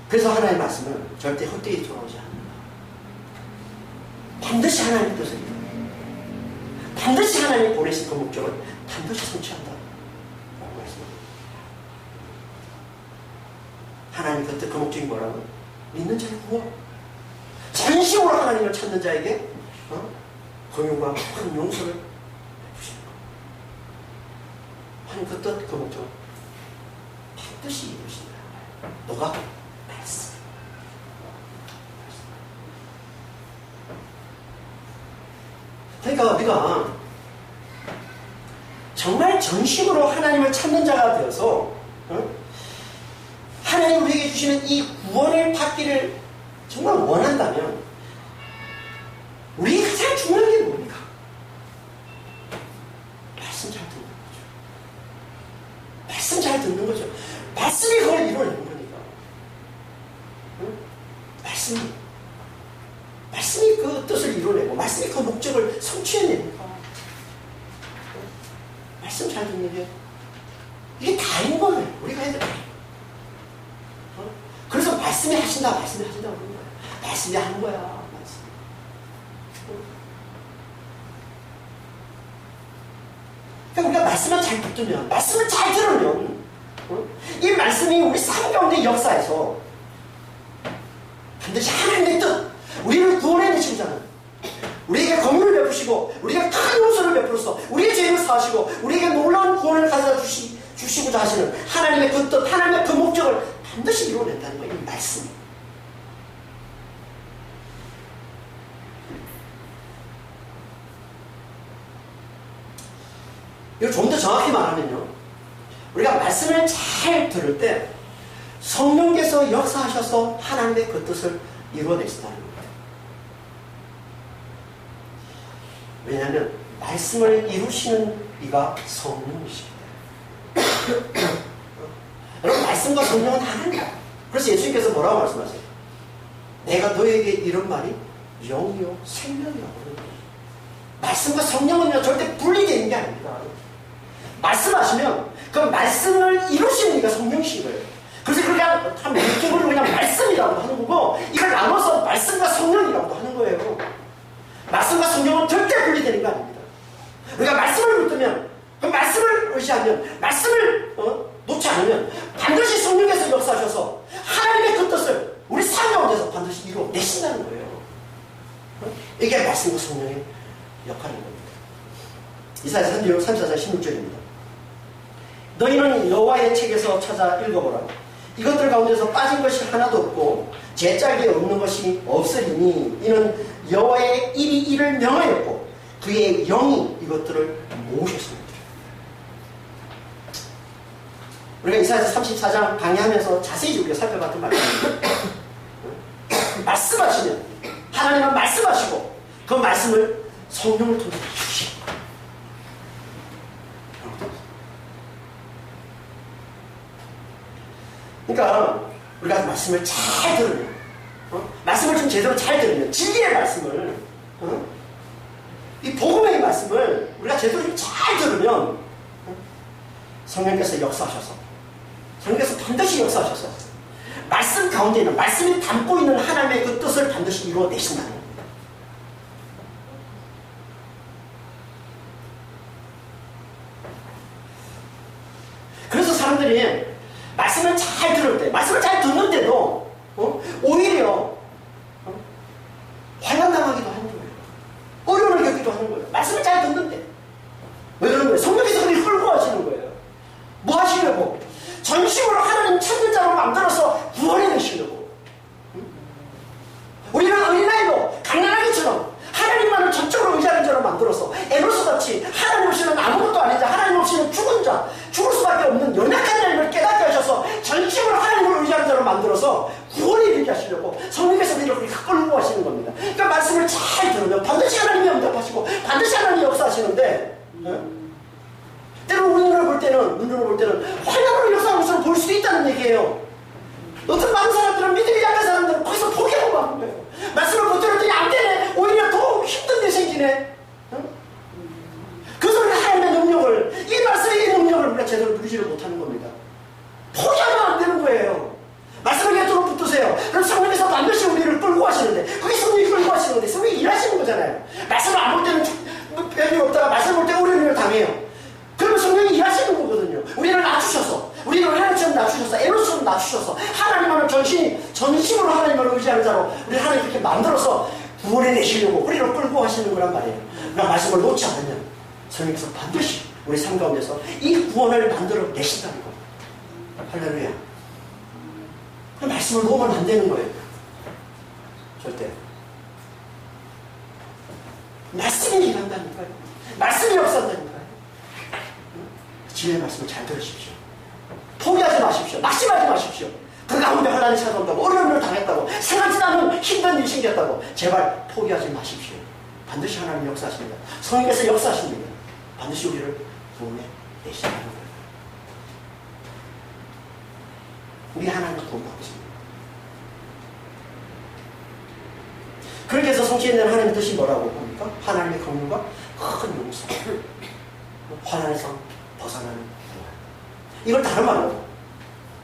그래서 하나님의 말씀은 절대 헛되이 돌아오지 않는다. 반드시 하나님의 뜻을 이루어요. 반드시 하나님이 보내신 그 목적을 반드시 성취한다. 라고 말씀합니다. 하나님 그 뜻, 그 목적이 뭐라고? 믿는 자를 구원. 전심으로 하나님을 찾는 자에게 공용과 큰 용서를 베푸시는 것. 하나님 그 뜻, 그 목적을 반드시 이루신다. 너가 말씀. 그러니까 우리가 정말 전심으로 하나님을 찾는 자가 되어서 하나님 우리에게 주시는 이 구원을 받기를 정말 원한다면 우리가 가장 중요한 게 뭡니까? 말씀 잘 듣는 거죠. 말씀 잘 듣는 거죠. 말씀이 그걸 이루어내는 거니까. 말씀이 그 뜻을 이루어내고 말씀이 그 목적을 성취해내니까 말씀 잘 듣는 게 이게 다인 거예요. 우리가 해야 돼. 그래서 말씀이 하신다 그러는 거예요. 말씀이 하는 거야. 말씀. 그러니까 우리가 말씀을 잘 듣면, 말씀을 잘 들으면 이 말씀이 우리 삶 가운데 역사에서 반드시 하나님의 뜻, 우리를 구원해 내시잖아요. 우리에게 긍휼을 베푸시고 우리에게 큰 용서를 베풀어서 우리의 죄를 사하시고 우리에게 놀라운 구원을 가져다 주시고자 하시는 하나님의 그 뜻, 하나님의 그 목적을 반드시 이루어낸다는 거예요. 이 말씀. 이걸 좀 더 정확히 말하면요, 우리가 말씀을 잘 들을 때 성령께서 역사하셔서 하나님의 그 뜻을 이루어내신다는 겁니다. 왜냐하면 말씀을 이루시는 이가 성령이십니다. 여러분, 말씀과 성령은 하나입니다. 그래서 예수님께서 뭐라고 말씀하세요? 내가 너에게 이런 말이 영이요 생명이라고 하는 거예요. 말씀과 성령은요 절대 분리되는 게 아닙니다. 말씀하시면 그 말씀을 이루시는 이가 성령이신 거예요. 그래서 그냥 한 왼쪽으로 그냥 말씀이라고 하는 거고, 이걸 나눠서 말씀과 성령이라고 하는 거예요. 말씀과 성령은 절대 분리되는 거 아닙니다. 우리가 말씀을 붙들면, 그 말씀을 의지하면, 말씀을 놓지 않으면 반드시 성령께서 역사하셔서 하나님의 그 뜻을 우리 삶 가운데서 반드시 이루어내신다는 거예요. 이게 말씀과 성령의 역할인 겁니다. 이사야 34장 16절입니다. 너희는 여호와의 책에서 찾아 읽어보라. 이것들 가운데서 빠진 것이 하나도 없고 제짝이 없는 것이 없으리니 이는 여호와의 입이 이를 명하였고 그의 영이 이것들을 모으셨습니다. 우리가 이사야 34장 강의하면서 자세히 우리가 살펴봤던 말입니다. 말씀하시면 하나님은 말씀하시고 그 말씀을 성령을 통해 주시고, 그러니까 우리가 말씀을 잘 들으면, 말씀을 좀 제대로 잘 들으면, 진리의 말씀을, 이 복음의 말씀을 우리가 제대로 좀 잘 들으면 성령께서 역사하셔서, 성령께서 반드시 역사하셔서 말씀 가운데 있는, 말씀이 담고 있는 하나님의 그 뜻을 반드시 이루어내신다는 겁니다. 그래서 사람들이 말씀을 잘 들을 때, 말씀을 잘 듣는데도 오히려 환난당하기도 하는 거예요. 어려움을 겪기도 하는 거예요. 말씀을 잘 듣는데. 왜 그런 거예요? 성령께서 그렇게 끌고 하시는 거예요. 뭐 하시려고? 전심으로 하나님 찾는 자로 만들어서 구원해내시려고. 우리는 어린아이도 갓난아기처럼 하나님만을 전적으로 의지하는 잘 들으면 반드시 하나님이 응답하시고 반드시 하나님이 역사하시는데 때로 우리 눈으로 볼 때는 환란으로 역사하는 것으로 볼 수도 있다는 얘기예요. 어떤 많은 사람들은 믿음이 약한 사람들은 거기서 포기하고 마는 거예요. 말씀을 못 들었더니 안 되네. 오히려 더 힘든 데 생기네. 그래서 우리가 하나님의 능력을, 이 말씀의 이 능력을 우리가 제대로 누리지를 못하는 겁니다. 포기하면 안 되는 거예요. 말씀을 곁으로 붙드세요. 그럼 성령께서 반드시 우리를 끌고 가시는데, 그게 성령이 끌고 가시는 건데 성령이 일하시는 거잖아요. 말씀을 안 볼 때는 별이 없다가 말씀을 볼 때 어려움을 당해요. 그러면 성령이 일하시는 거거든요. 우리를 낮추셔서, 우리를 하나님처럼 낮추셔서, 에너처럼 낮추셔서, 하나님만을 전심으로 하나님을 의지하는 자로 우리 하나님 그렇게 만들어서 구원해 내시려고 우리를 끌고 하시는 거란 말이에요. 그러니까 말씀을 놓지 않으면 성령께서 반드시 우리 삶 가운데서 이 구원을 만들어 내신다는 겁니다. 할렐루야. 말씀을 놓으면 안 되는 거예요. 절대. 말씀이 일한다니까요. 말씀이 역사한다니까요. 지혜의 말씀을 잘 들으십시오. 포기하지 마십시오. 낙심하지 마십시오. 그 가운데 혼란이 찾아온다고, 어려움을 당했다고, 생각지도 않은 힘든 일이 생겼다고 제발 포기하지 마십시오. 반드시 하나님 역사하십니다. 성령께서 역사하십니다. 반드시 우리를 구원해 내시는 거예요. 우리 하나님을 구원받고 있습니다. 그렇게 해서 성취에 있는 하나님의 뜻이 뭐라고 봅니까? 하나님의 긍휼과 큰 용서, 환난에서 벗어나는 구원. 이걸 다른 말로,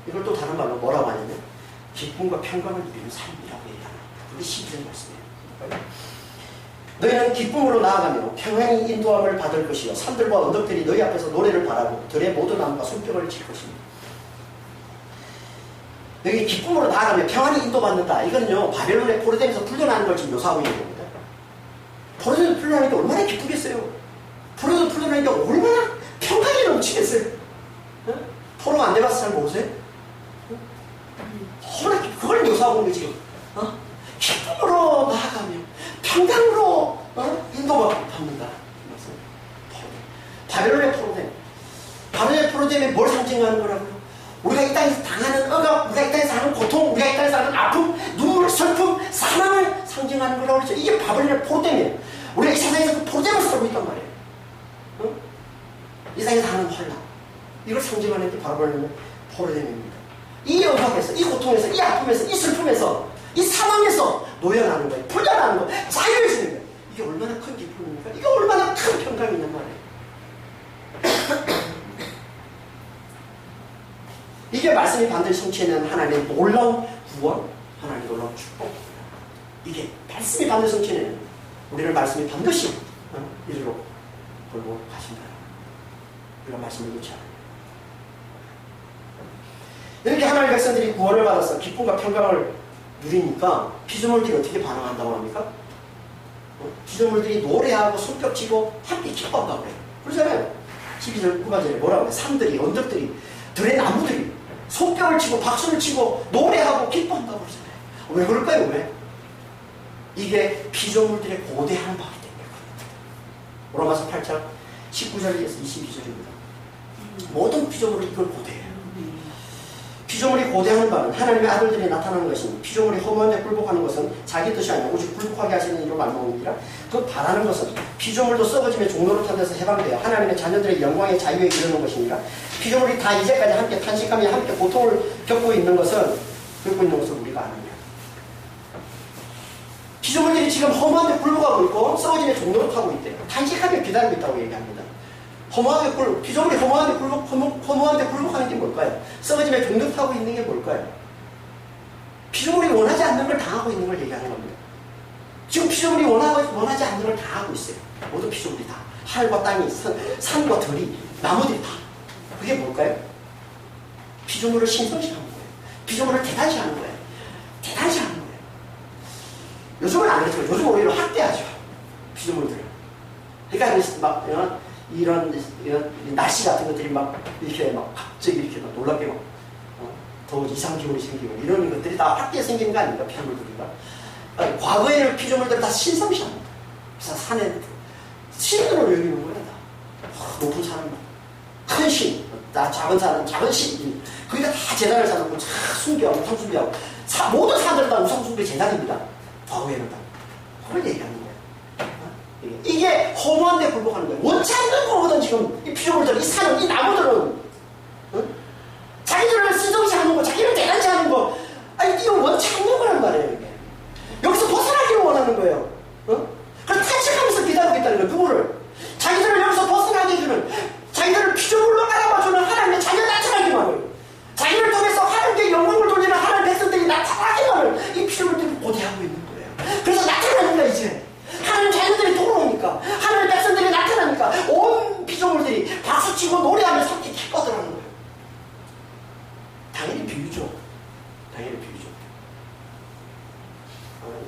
이걸 또 다른 말로 뭐라고 하냐면 기쁨과 평강을 누리는 삶이라고 얘기하는 그게 12절 말씀이에요. 너희는 기쁨으로 나아가며 평안히 인도함을 받을 것이요 산들과 언덕들이 너희 앞에서 노래를 바라고 들의 모든 나무가 손뼉을 칠 것입니다. 여기 기쁨으로 나아가며 평안히 인도받는다. 이거는요 바벨론의 포로됨에서 풀려나는 걸 지금 묘사하고 있는 겁니다. 포로됨에서 풀려나는 게 얼마나 기쁘겠어요. 포로에서 풀려나는 게 얼마나 평강이 넘치겠어요. 포로가 안 돼봐서 잘 모르세요? 그걸 묘사하고 있는 게 지금 기쁨으로 나아가며 평강으로 인도받는다. 바벨론의 포로됨. 바벨론의 포로됨이 뭘 상징하는 거라고요? 우리가 이 땅에서 당하는 억압, 우리가 이 땅에서 하는 고통, 우리가 이 땅에서 하는 아픔, 눈물, 슬픔, 사망을 상징하는 거라고 그러죠. 이게 바벨론의 포로됨이에요. 우리가 이 세상에서 그 포로됨을 살고 있단 말이에요. 이 세상에서 하는 환난. 이걸 상징하는 게 바벨론의 포로됨입니다. 이 억압에서, 이 고통에서, 이 아픔에서, 이 슬픔에서, 이 사망에서 놓여나는 거예요. 풀려나는 거예요. 자유해지는 거예요. 이게 얼마나 큰 기쁨입니까? 이게 얼마나 큰 평강이냔 말이에요. 이게 말씀이 반드시 성취해내는 하나님의 놀라운 구원, 하나님의 놀라운 축복. 이게 말씀이 반드시 성취해내는 우리를 말씀이 반드시 이리로 끌고 가신다. 우리가 말씀을 놓지 않아요. 이렇게 하나님의 백성들이 구원을 받아서 기쁨과 평강을 누리니까 피조물들이 어떻게 반응한다고 합니까? 피조물들이 노래하고 손뼉치고 함께 기뻐한다고 그래요. 그러잖아요. 12절 후반절에 뭐라고 해요? 산들이, 언덕들이, 들의 나무들이 손뼉을 치고 박수를 치고 노래하고 기뻐한다고 그러잖아요. 왜 그럴까요? 왜? 이게 피조물들의 고대하는 바이기 때문에 그렇습니다. 로마서 8장 19절에서 22절입니다. 모든 피조물은 이걸 고대해요. 피조물이 고대하는 바는 하나님의 아들들이 나타나는 것이니 피조물이 허무한 데 굴복하는 것은 자기 뜻이 아니라 오직 굴복하게 하시는 이로 말미암으니라. 그 바라는 것은 피조물도 썩어짐의 종로로 탄 데서 해방되어 하나님의 자녀들의 영광의 자유에 이르는 것이니라. 피조물이 다 이제까지 함께 탄식하며 함께 고통을 겪고 있는 것을 우리가 아느냐. 피조물들이 지금 허무한 데 굴복하고 있고 썩어짐의 종로로 타고 있대요. 탄식하며 기다리고 있다고 얘기합니다. 피조물이 허무한데 굴복하는 게 뭘까요? 썩어짐에 중독하고 있는 게 뭘까요? 피조물이 원하지 않는 걸 당하고 있는 걸 얘기하는 겁니다. 지금 피조물이 원하지 않는 걸 당하고 있어요. 모든 피조물이 다. 하늘과 땅이, 산과 들이, 나무들이 다. 그게 뭘까요? 피조물을 신성시하는 거예요. 피조물을 대단시하는 거예요. 대단시하는 거예요. 요즘은 안 그렇죠. 요즘 오히려 학대하죠. 피조물들을. 그러니까 막 이런 날씨 같은 것들이 막 이렇게 막 갑자기 이렇게 막 놀랍게 막 더 이상 기온이 생기고 이런 것들이 다 학대에 생기는 거 아닙니까? 피조물들이가. 과거에는 피조물들을 다 신성시합니다. 그래서 산에 신으로 여기는 거예요. 높은 산은 큰 신, 작은 산은 작은 신. 거기다 다 제단을 쌓아놓고 다 숭배하고 우상숭배하고 모든 산들은 다 우상숭배 제단입니다. 과거에는 다. 그걸 얘기하는 거예요. 이게 허무한데 굴복하는 거예요. 원치 않는 거거든 지금 이 피조물들, 이 사람, 이 나무들은. 자기들을 쓰정시 하는 거, 자기를 대단지 하는 거, 아니 이거 원치 않는 거란 말이에요. 이게. 여기서 벗어나기를 원하는 거예요. 그걸 탄식하면서 기다리고 있다는 거예요. 누구를? 자기들을 여기서 벗어나게 해주는, 자기들을 피조물로 알아봐주는 하나님의 자녀 나타나기만을, 자기를 통해서 하나님께 영광을 돌리는 하나님의 백성들이 나타나기만을 이 피조물들이 고대하고 있는 거예요. 그래서 나타나는 거야 이제. 하나님 자녀들이 돌아오니까, 하나님 백성들이 나타나니까 온 피조물들이 박수치고 노래하면서 함께 기뻐하더라는 거예요. 당연히 비유죠. 당연히 비유죠.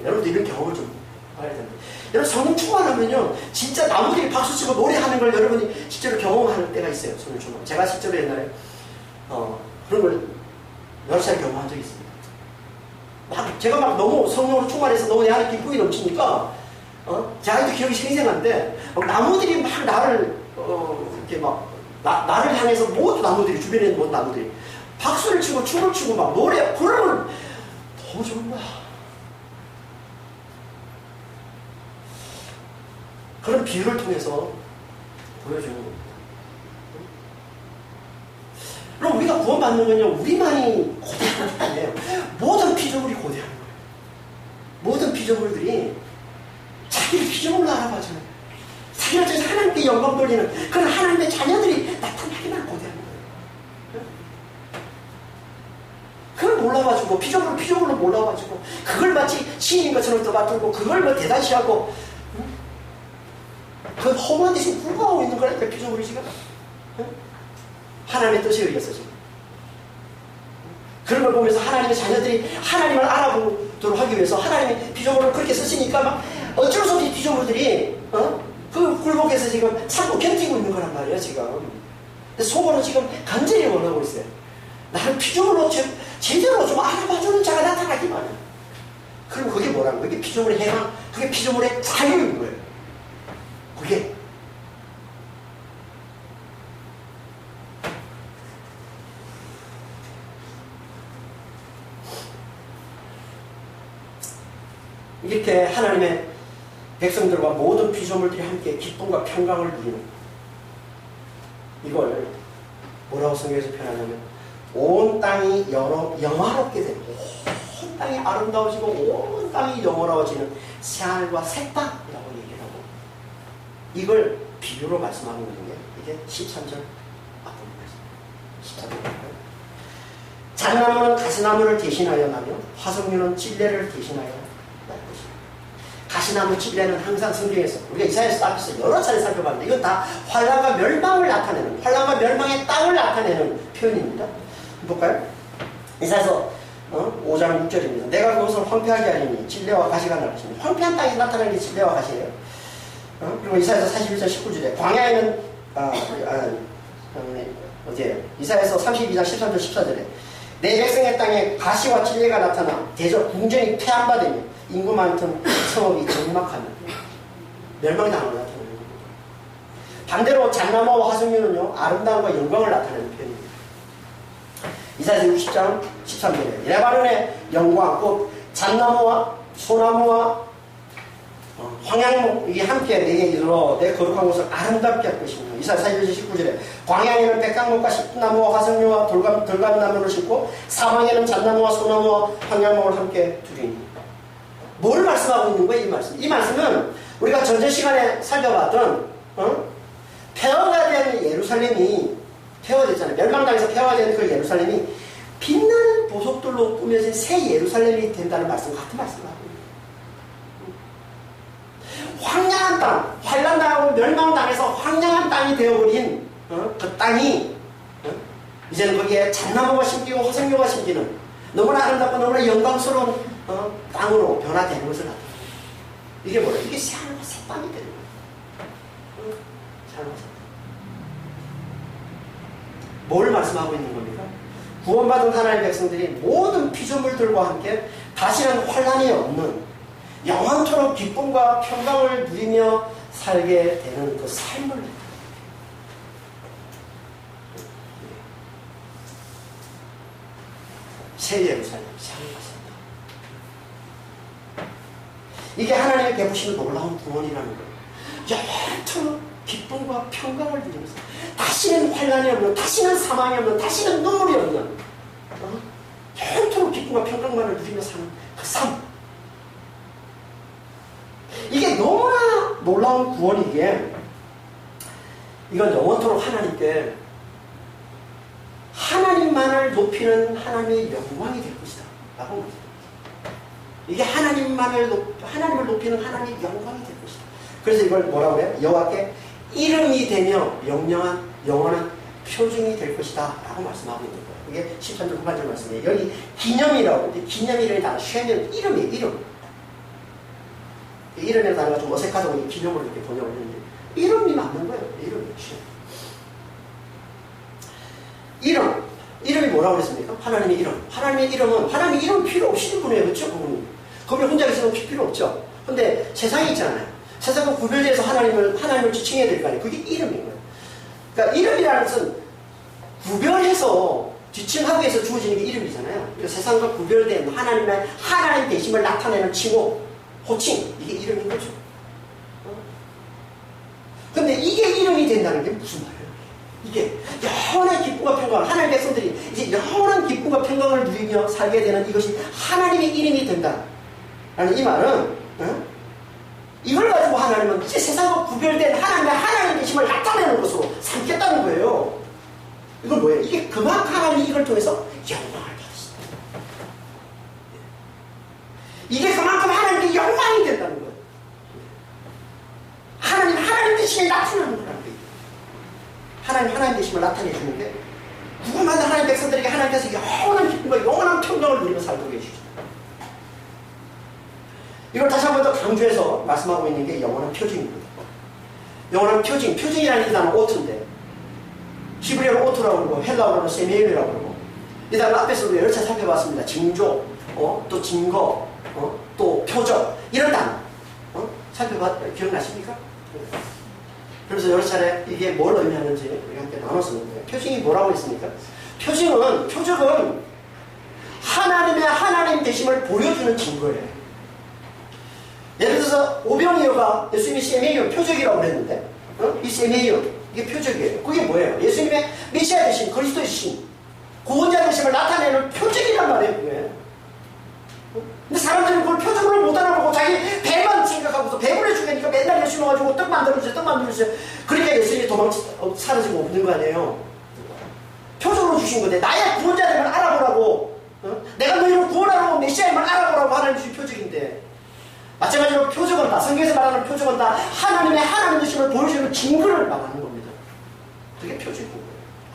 여러분들 이런 경험을 좀 알아야 됩니다. 여러분 성령 충만하면요, 진짜 나무들이 박수치고 노래하는 걸 여러분이 실제로 경험하는 때가 있어요. 성령 충만. 제가 실제로 옛날에 그런 걸 여러 차례 경험한 적이 있습니다. 제가 막 너무 성령으로 충만해서 너무 내 안에 기쁨이 넘치니까 제 아이도 기억이 생생한데 나무들이 막 나를 이렇게 막 나를 향해서 모두 나무들이, 주변에 있는 모든 나무들이 박수를 치고 춤을 추고 막 노래 부르면 너무 좋은 거야. 그런 비유를 통해서 보여주는 겁니다. 그럼 우리가 구원받는 건요, 우리만이 고대하는 게 아니에요. 모든 피조물이 고대하는 거예요. 모든 피조물들이 자기를 피조물로 알아봐주는, 자기를 통해서 하나님께 영광 돌리는 그런 하나님의 자녀들이 나타나기만 고대하는 거예요. 그걸 몰라가지고, 피조물로 몰라가지고, 그걸 마치 신인 것처럼 떠받들고, 그걸 뭐 대단시하고, 그 허무한 데 지금 굴복하고 있는 거라니까, 피조물이 지금. 하나님의 뜻에 의해서 지금. 그런 걸 보면서 하나님의 자녀들이 하나님을 알아보도록 하기 위해서 하나님이 피조물을 그렇게 쓰시니까 막 어쩔 수 없이 피조물들이 그 굴복해서 지금 참고 견디고 있는 거란 말이에요, 지금. 근데 속으로 지금 간절히 원하고 있어요. 나를 피조물로 제대로 좀 알아봐주는 자가 나타나기만 해요. 그럼 그게 뭐라는 거예요? 그게 피조물의 해방, 그게 피조물의 자유인 거예요. 그게. 이렇게 하나님의 백성들과 모든 피조물들이 함께 기쁨과 평강을 누리는, 이걸 뭐라고 성경에서 표현하냐면 온 땅이 영화롭게 되는, 온 땅이 아름다워지고 온 땅이 영화로워지는 새하늘과 새 땅이라고 얘기를 하고, 이걸 비유로 말씀하고 있는 게 이게 13절 앞부분입니다. 13절. 잣나무는 가시나무를 대신하여 나며 화석류는 찔레를 대신하여 날 것이다. 가시나무 찔레는 항상 성경에서, 우리가 이사야서 앞에서 여러 차례 살펴봤는데 이건 다 환란과 멸망을 나타내는, 환란과 멸망의 땅을 나타내는 표현입니다. 볼까요? 이사야서 5장 6절입니다. 내가 그것을 황폐하게 하리니 찔레와 가시가 날 것입니다. 황폐한 땅에서 나타나는 게 찔레와 가시예요. 그리고 이사야서 41장 19절에 광야에는 어디에요? 이사야서 32장 13절 14절에 내 백성의 땅에 가시와 찔레가 나타나 대적 궁전이 폐한바되며 인구 많던 성읍이 적막하며 멸망이 당하고 나타나는 겁니다. 반대로 잣나무와 화석류는요, 아름다움과 영광을 나타내는 표현입니다. 이사야서 60장 13절에 레바논의 영광, 곧 잣나무와 소나무와 황양목, 이게 함께 내게 이르러 내 거룩한 곳을 아름답게 할 것입니다. 이사야 41장 19절에 광양에는 백강목과 십나무와 화석류와 돌감나무를 심고 사방에는 잣나무와 소나무와 황양목을 함께 두리니. 뭐를 말씀하고 있는 거예요, 이 말씀? 이 말씀은 우리가 전전 시간에 살펴봤던 폐허가 된 예루살렘이, 폐허됐잖아요. 멸망당해서 폐허가 된 그 예루살렘이 빛나는 보석들로 꾸며진 새 예루살렘이 된다는 말씀, 같은 말씀을 하고 있습니다. 황량한 땅, 환란당하고 멸망당해서 황량한 땅이 되어버린 그 땅이 이제는 거기에 잣나무가 심기고 화석류가 심기는 너무나 아름답고 너무나 영광스러운 땅으로 변화되는 것을 나타납니다. 이게 뭐예요? 이게 새하늘과 새 땅이 되는 거예요. 새하늘과 새 땅. 뭘 말씀하고 있는 겁니까? 구원받은 하나님의 백성들이 모든 피조물들과 함께 다시는 환란이 없는 영원토록 기쁨과 평강을 누리며 살게 되는 그 삶을, 새 예루살렘, 새 하늘과 새 땅. 이게 하나님의 베푸시는 놀라운 구원이라는 거예요. 영원토록 기쁨과 평강을 누리면서 다시는 환난이 없는, 다시는 사망이 없는, 다시는 눈물이 없는 영원토록 기쁨과 평강만을 누리며 사는 그 삶. 이게 너무나 놀라운 구원이기에 이건 영원토록 하나님께 하나님만을 높이는 하나님의 영광이 될 것이다 라고 말합니다. 이게 하나님을 높이는 하나님의 영광이 될 것이다. 그래서 이걸 뭐라고 해요? 여호와께 이름이 되며 영원한 표징이 될 것이다 라고 말씀하고 있는 거예요. 이게 13절 후반절 말씀이에요. 여기 기념이라고, 기념이라는 단어, 쉐면 이름이에요. 이름. 이름이라는 단어가 좀 어색하다고 보니 기념으로 이렇게 번역을 했는데 이름이 맞는 거예요. 이름이 뭐라고 그랬습니까? 하나님의 이름. 하나님의 이름은 필요 없으신 분이에요. 그렇죠? 그분이 혼자 계시면 필요 없죠. 근데 세상이 있잖아요. 세상과 구별돼서 하나님을 지칭해야 될 거 아니에요. 그게 이름인 거예요. 그러니까 이름이라는 것은 구별해서 지칭하기 위해서 주어지는 게 이름이잖아요. 그러니까 세상과 구별된 하나님 되심을 나타내는 칭호, 호칭, 이게 이름인 거죠. 근데 이게 이름이 된다는 게 무슨 말이에요? 이게 영원한 기쁨과 평강을, 하나님의 백성들이 이제 영원한 기쁨과 평강을 누리며 살게 되는 이것이 하나님의 이름이 된다 라는 이 말은 이걸 가지고 하나님은 이제 세상과 구별된 하나님 되심을 나타내는 것으로 삼겠다는 거예요. 이건 뭐예요? 이게 그만큼 하나님이 이걸 통해서 영광을 받으신다. 이게 그만큼 하나님께 영광이 된다는 거예요. 하나님 되심이 나타나는 거라는 거예요. 하나님 되심을 나타내 주는 게 누구마다 하나님 백성들에게 하나님께서 영원한 기쁨과 영원한 평강을 누리며 살도록 해주시다. 이걸 다시 한 번 더 강조해서 말씀하고 있는 게 영원한 표징입니다. 영원한 표징이라는 이 단어 오트인데 히브리어로 오트라고 그러고 헬라어로는 세미엘이라고 그러고 이 단어 앞에서도 여러 차례 살펴봤습니다. 징조, 또 증거, 또 표적 이런 단어 기억나십니까? 그래서 여러 차례 이게 뭘 의미하는지 우리 함께 나눴었는데 표징이 뭐라고 했습니까? 표적은 하나님 되심을 보여주는 증거예요. 예를 들어서 오병이어가 예수님이 세메이어 표적이라고 그랬는데 이 세메이어 이게 표적이에요. 그게 뭐예요? 예수님의 메시아 되심, 그리스도 되심, 구원자 되심을 나타내는 표적이란 말이에요. 그게. 근데 사람들은 그걸 표적으로 못 알아보고 자기 배만 생각하고서 배불러 죽으니까 맨날 예수님 와가지고 떡 만들어주세요. 그러니까 예수님이 사라지고 없는 거 아니에요. 표적으로 주신 건데 나의 구원자됨을 알아보라고, 내가 너희를 구원하라고 메시아임을 알아보라고 하나님 주신 표적인데, 마찬가지로 표적은 다, 성경에서 말하는 표적은 다 하나님 되심을 보여주는 증거를 말하는 겁니다. 그게 표적인 거예요.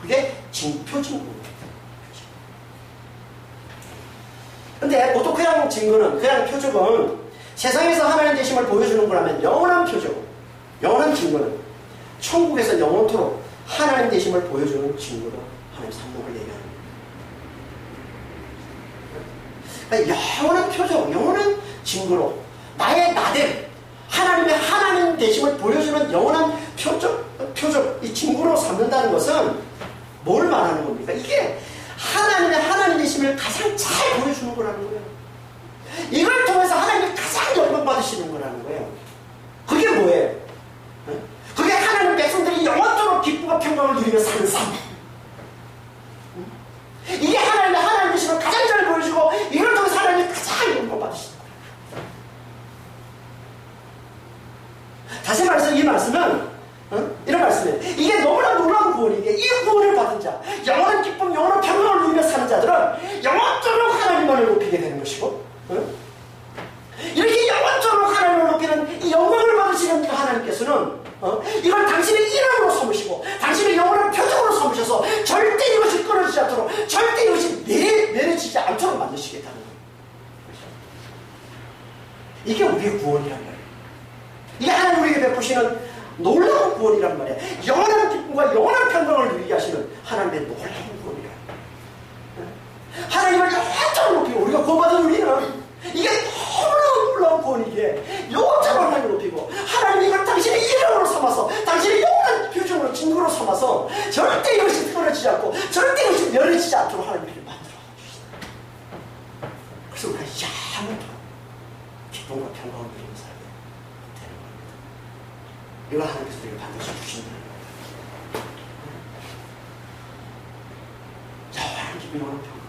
그게 표적인 거예요. 근데 보통 그냥 증거는, 그냥 표적은 세상에서 하나님 되심을 보여주는 거라면 영원한 표적, 영원한 증거는 천국에서 영원토록 하나님 되심을 보여주는 증거로 하나님 삼목을 얘기하는 거예요. 그러니까 영원한 표적, 영원한 증거로 나의 나됨, 하나님 되심을 보여주는 영원한 표적, 이 증거로 삼는다는 것은 뭘 말하는 겁니까? 이게 하나님 되심을 가장 잘 보여주는 거라는 거예요. 이걸 통해서 하나님이 가장 영광 받으시는 거라는 거예요. 그게 뭐예요? 그게 하나님 백성들이 영원토록 기쁨과 평강을 누리며 사는 삶. 이게 하나님 되심을 가장 잘 보여주고 이걸 통해서 하나님이 가장 영광 받으시는 거예요. 다시 말해서 이 말씀은 이런 말씀이에요. 이게 너무나 놀라운 구원이기에 이 구원을 받은 자, 영원한 기쁨, 영원한 평강을 누리며 사는 자들은 영원토록 하나님만을 높이게 되는 것이고, 이렇게 영원토록 하나님을 높이는 이 영광을 받으시는 하나님께서는 이걸 당신의 이름으로 삼으시고 당신의 영원한 표적으로 삼으셔서 절대 이것이 끊어지지 않도록, 절대 이것이 내려지지 않도록 만드시겠다는 거예요. 이게 우리의 구원이란 말이에요. 이게 하나님 우리에게 베푸시는 놀라운 구원이란 말이에요. 영원한 기쁨과 영원한 평강을 누리게 하시는 하나님의 놀라운 구원이란 말이에요. 하나님을 영원토록 높이고 우리가 구원받은 우리는 이게 너무나 놀라운 구원이기에 영원토록 하나님을 높이고 하나님이 이걸 당신의 이름으로 삼아서 당신의 영원한 표정으로 증거로 삼아서 절대 이것이 끊어지지 않고 절대 이것이 멸해지지 않도록 하나님이 만들어 주시다. 그래서 우리가 영원토록 기쁨과 평강을 누리며 살게 되는 겁니다. 이걸 하나님께서 우리에게 반드시 주신다는 거예요. 영원한 기쁨, 영원한 평강.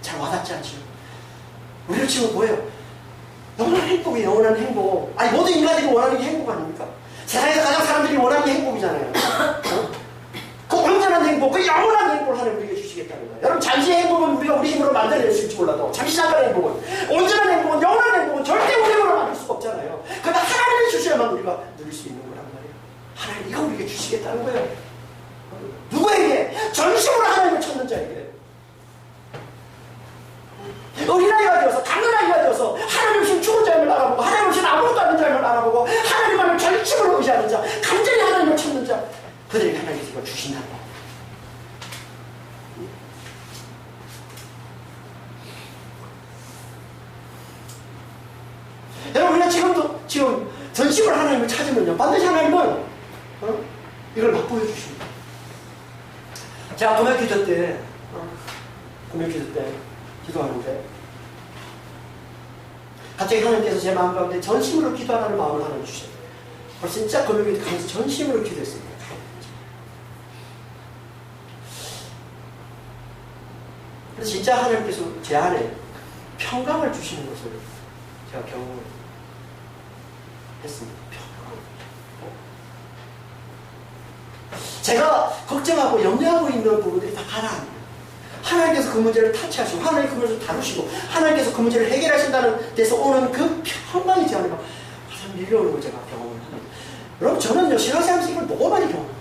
잘 와닿지 않죠? 우리를 지금 뭐예요? 영원한 행복이 영원한 행복. 아니, 모든 인간들이 원하는 게 행복 아닙니까? 세상에서 가장 사람들이 원하는 게 행복이잖아요. 어? 그 온전한 행복, 그 영원한 행복을 하나님 우리에게 주시겠다는 거예요. 여러분, 잠시의 행복은 우리가 우리 힘으로 만들어낼 수 있을지 몰라도 잠시 잠깐의 행복은, 온전한 행복은, 영원한 행복은 절대 우리 힘으로 만들 수가 없잖아요. 그러나 하나님이 주셔야만 우리가 누릴 수 있는 거란 말이에요. 하나님 이거 우리에게 주시겠다는 거예요. 누구에게? 전심으로 하나님을 찾는 자에게. 어린아이가 되어서, 강은아이가 되어서 하나님 없이 죽은 자임을 알아보고, 하나님 없이 아무것도 아닌 자임을 알아보고, 하나님만을 전심으로 의지하는 자, 간절히 하나님을 찾는 자, 그들에게 하나님께서 이걸 주신다고. 여러분, 우리가 지금 전심으로 하나님을 찾으면요, 반드시 하나님은 이걸 맛보여 주십니다. 제가 금요 기도 때 기도하는데 갑자기 하나님께서 제 마음 가운데 전심으로 기도하라는 마음을 하나님 주셨어요. 진짜 금요 기도 가면서 전심으로 기도했습니다. 그래서 진짜 하나님께서 제 안에 평강을 주시는 것을 제가 경험을 했습니다. 제가 걱정하고 염려하고 있는 부분들이 다 가라앉아요. 하나님께서 그 문제를 타치하시고, 하나님 그 문제를 다루시고, 하나님께서 그 문제를 해결하신다는 데서 오는 그 평강이 제 안에 막 밀려오는 걸 제가 경험을 합니다. 여러분, 저는요, 신앙생활에서 이걸 너무 많이 경험합니다.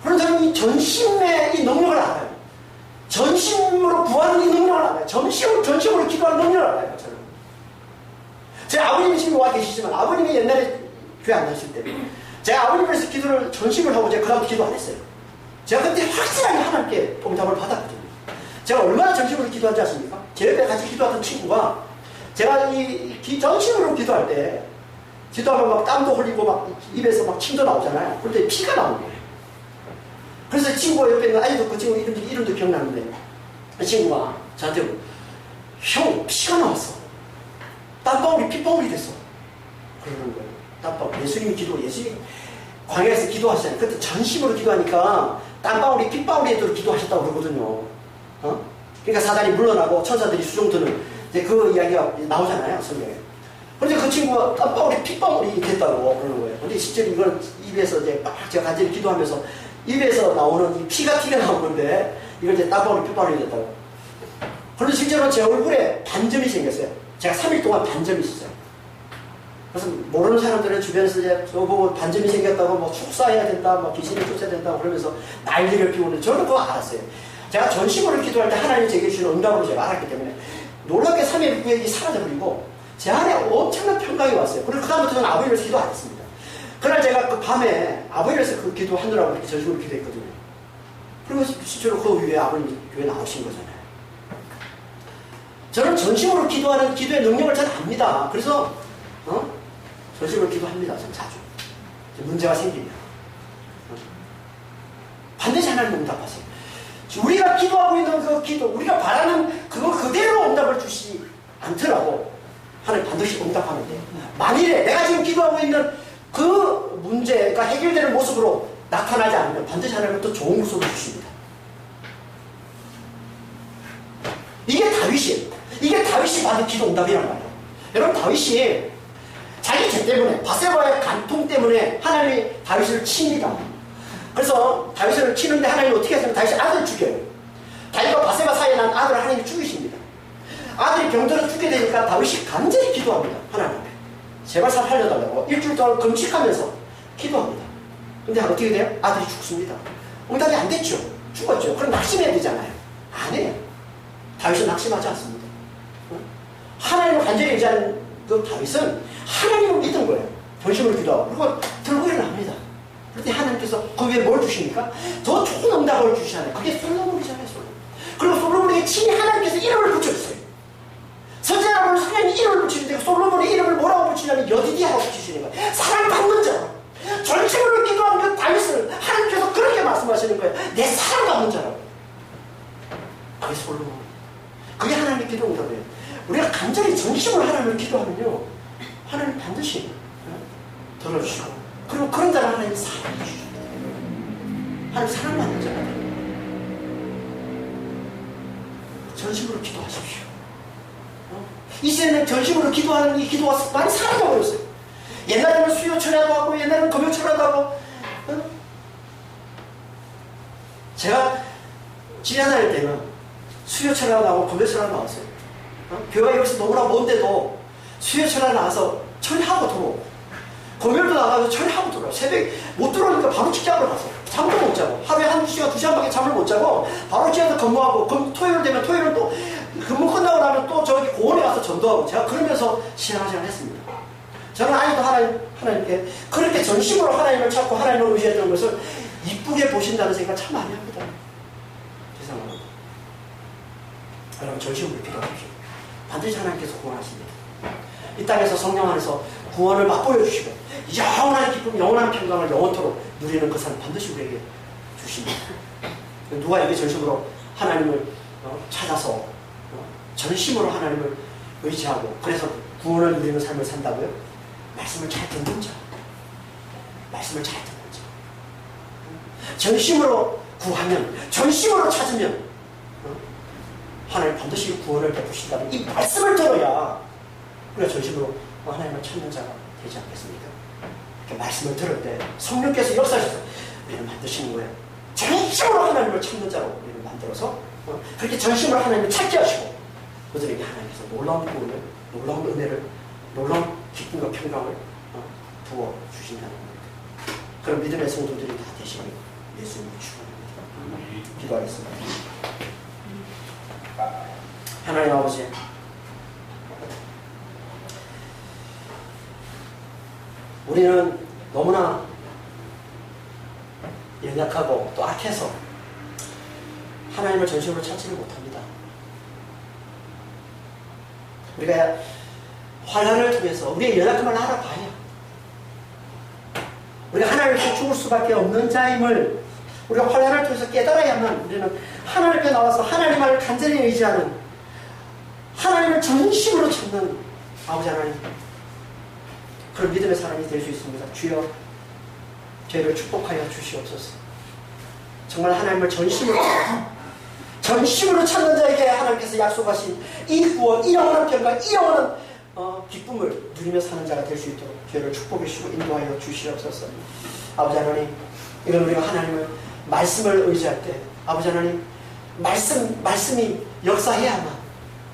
그런데 저는 이 전심의 이 능력을 알아요. 전심으로 구하는 이 능력을 알아요. 전심으로 기도하는 능력을 알아요, 저는. 제 아버님이 지금 와 계시지만, 아버님이 옛날에 교회 안 다니실 때, 제가 아버님께서 기도를 전심을 하고 제가 그다음 기도 안 했어요. 제가 그때 확실하게 하나님께 응답을 받았거든요. 제가 얼마나 전심으로 기도한지 아십니까? 제 옆에 같이 기도하던 친구가 제가 전심으로 기도할 때 기도하면 막 땀도 흘리고 막 입에서 막 침도 나오잖아요. 그런데 피가 나오는 거예요. 그래서 친구가 옆에 있는 아직도 그 친구 이름도 기억나는데, 그 친구가 저한테 형, 피가 나왔어. 땀방울이 핏방울이 됐어. 그러는 거예요. 땀방울. 예수님 광야에서 기도하시잖아요. 그때 전심으로 기도하니까 땀방울이 핏방울이 되도록 기도하셨다고 그러거든요. 그러니까 사단이 물러나고 천사들이 수종드는 이제 그 이야기가 나오잖아요, 성경에. 그런데 그 친구가 땀방울이 핏방울이 됐다고 그러는 거예요. 근데 실제로 이걸 입에서 이제 막 제가 간절히 기도하면서 입에서 나오는 이 피가 튀어나온 건데, 이걸 이제 땀방울이 핏방울이 됐다고. 그런데 실제로 제 얼굴에 반점이 생겼어요. 제가 3일 동안 반점이 있었어요. 그래서 모르는 사람들은 주변에서 이제 보고 반점이 생겼다고 뭐 축사해야 된다, 뭐 귀신을 쫓아야 된다 그러면서 난리를 피우는데, 저는 그거 알았어요. 제가 전심으로 기도할 때 하나님이 제게 주시는 응답으로 제가 알았기 때문에 놀랍게 3일 후에 이 사라져버리고 제 안에 엄청난 평강이 왔어요. 그리고 그다음부터 저는 아버지를 위해서 기도 안 했습니다. 그날 제가 그 밤에 아버지를 위해서 그 기도하느라고 이렇게 전심으로 기도했거든요. 그리고 실제로 그 위에 아버님이 교회 나오신 거잖아요. 저는 전심으로 기도하는 기도의 능력을 잘 압니다. 그래서 전심으로 기도합니다. 저는 자주. 문제가 생기면 반드시 하나님 응답하세요. 우리가 기도하고 있는 그 기도, 우리가 바라는 그거 그대로 응답을 주시지 않더라도 하나님 반드시 응답하는데, 만일에 내가 지금 기도하고 있는 그 문제가 해결되는 모습으로 나타나지 않으면 반드시 하나님은 또 좋은 모습을 주십니다. 이게 다윗이 받은 기도 응답이란 말이에요. 여러분, 다윗이 자기 죄 때문에, 바세바의 간통 때문에 하나님이 다윗을 칩니다. 그래서 다윗을 치는데 하나님이 어떻게 하시냐면 다윗이 아들을 죽여요. 다윗과 바세바 사이에 난 아들을 하나님이 죽이십니다. 아들이 병들어 죽게 되니까 다윗이 간절히 기도합니다. 하나님 앞에. 제발 살려달라고 일주일 동안 금식하면서 기도합니다. 근데 어떻게 돼요? 아들이 죽습니다. 응답이 안 됐죠. 죽었죠. 그럼 낙심해야 되잖아요. 안 해요. 다윗은 낙심하지 않습니다. 하나님을 간절히 의지하는 그 다윗은 하나님을 믿은 거예요. 전심으로 기도하고. 그리고 들고 일어납니다. 그런데 하나님께서 거기에 뭘 주십니까? 더 좋은 응답을 주시잖아요. 그게 솔로몬이잖아요, 솔로몬. 그리고 솔로몬에게 친히 하나님께서 이름을 붙여주세요. 선지자라고는 하나님이 이름을 붙이는데 솔로몬의 이름을 뭐라고 붙이냐면 여디디하고 붙이시는 거예요. 사랑받는 자로. 전심으로 기도하는 그 다윗을 하나님께서 그렇게 말씀하시는 거예요. 내 사랑받는 자라고. 그게 솔로몬. 그게 하나님의 기도 응답이에요. 우리가 간절히 전심으로 하나님을 기도하면요, 하나님 반드시 들어주시고, 그리고 그런 자를 하나님 사랑해 주시고, 하나님 사랑받는 자가 돼요. 전심으로 기도하십시오. 이제는 전심으로 기도하는 이 기도가 많이 사라져버렸어요. 옛날에는 수요철야도 하고, 옛날에는 금요철야도 하고, 제가 지하 다닐 때는 수요철야도 하고 금요철야도 나왔어요. 교회가 여기서 너무나 먼데도 수요철야 나와서 처리하고 들어오고, 금요일도 나가서 처리하고 들어와요. 새벽에 못 들어오니까 바로 직장으로 가서 잠도 못 자고, 하루에 1시간, 2시간밖에 잠을 못 자고 바로 직장에서 근무하고, 토요일 되면 토요일은 또 근무 끝나고 나면 또 저기 공원에 가서 전도하고, 제가 그러면서 신앙생활을 했습니다. 저는 아직도 하나님께 그렇게 전심으로 하나님을 찾고 하나님을 의지했던 것을 이쁘게 보신다는 생각을 참 많이 합니다. 죄송합니다. 여러분, 전심으로 기도하십시오. 반드시 하나님께서 구원하십니다. 이 땅에서 성령 안에서 구원을 맛보여 주시고, 영원한 기쁨, 영원한 평강을 영원토록 누리는 그 삶 반드시 우리에게 주십니다. 누가 이게 전심으로 하나님을 찾아서 전심으로 하나님을 의지하고 그래서 구원을 누리는 삶을 산다고요? 말씀을 잘 듣는 자, 말씀을 잘 듣는 자, 전심으로 구하면, 전심으로 찾으면 하나님 반드시 구원을 베푸신다는 이 말씀을 들어야 우리가 전심으로 하나님을 찾는 자가 되지 않겠습니까? 이렇게 말씀을 들을 때 성령께서 역사하셔서 우리는 만드시는 거예요. 전심으로 하나님을 찾는 자로 우리를 만들어서 그렇게 전심으로 하나님을 찾게 하시고, 그들에게 하나님께서 놀라운 구원을, 놀라운 은혜를, 놀라운 기쁨과 평강을 부어 주신다는 겁니다. 그런 믿음의 성도들이 다 되시길 예수님을 축원합니다. 기도하겠습니다. 하나님 아버지, 우리는 너무나 연약하고 또 악해서 하나님을 전심으로 찾지를 못합니다. 우리가 환난을 통해서 우리의 연약함을 알아봐야, 우리가 하나님을 위해 죽을 수밖에 없는 자임을 우리가 환난을 통해서 깨달아야만 우리는 하나님 앞에 나와서 하나님을 간절히 의지하는, 하나님을 전심으로 찾는 아버지 하나님, 그런 믿음의 사람이 될 수 있습니다. 주여, 저희를 축복하여 주시옵소서. 정말 하나님을 전심으로 찾는 자에게 하나님께서 약속하신 이 구원, 이 영원한 평강, 이 영원한 기쁨을 누리며 사는 자가 될 수 있도록 저희를 축복해 주시고 인도하여 주시옵소서. 아버지 하나님, 이런 우리가 하나님을 말씀을 의지할 때, 아버지 하나님, 말씀이 역사해야만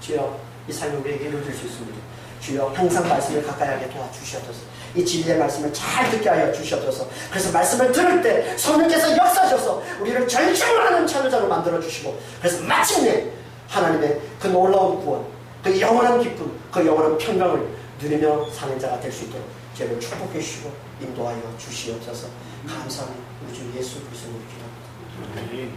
주여 이 삶을 우리에게 이루어질 수 있습니다. 주여, 항상 말씀을 가까이 하게 도와주시옵소서. 이 진리의 말씀을 잘 듣게 하여 주시옵소서. 그래서 말씀을 들을 때 성령께서 역사하셔서 우리를 전심으로 하는 참여자로 만들어 주시고, 그래서 마침내 하나님의 그 놀라운 구원, 그 영원한 기쁨, 그 영원한 평강을 누리며 사는 자가 될 수 있도록 저희를 축복해 주시고 인도하여 주시옵소서. 감사합니다. 우리 주 예수 그리스도로 기도합니다.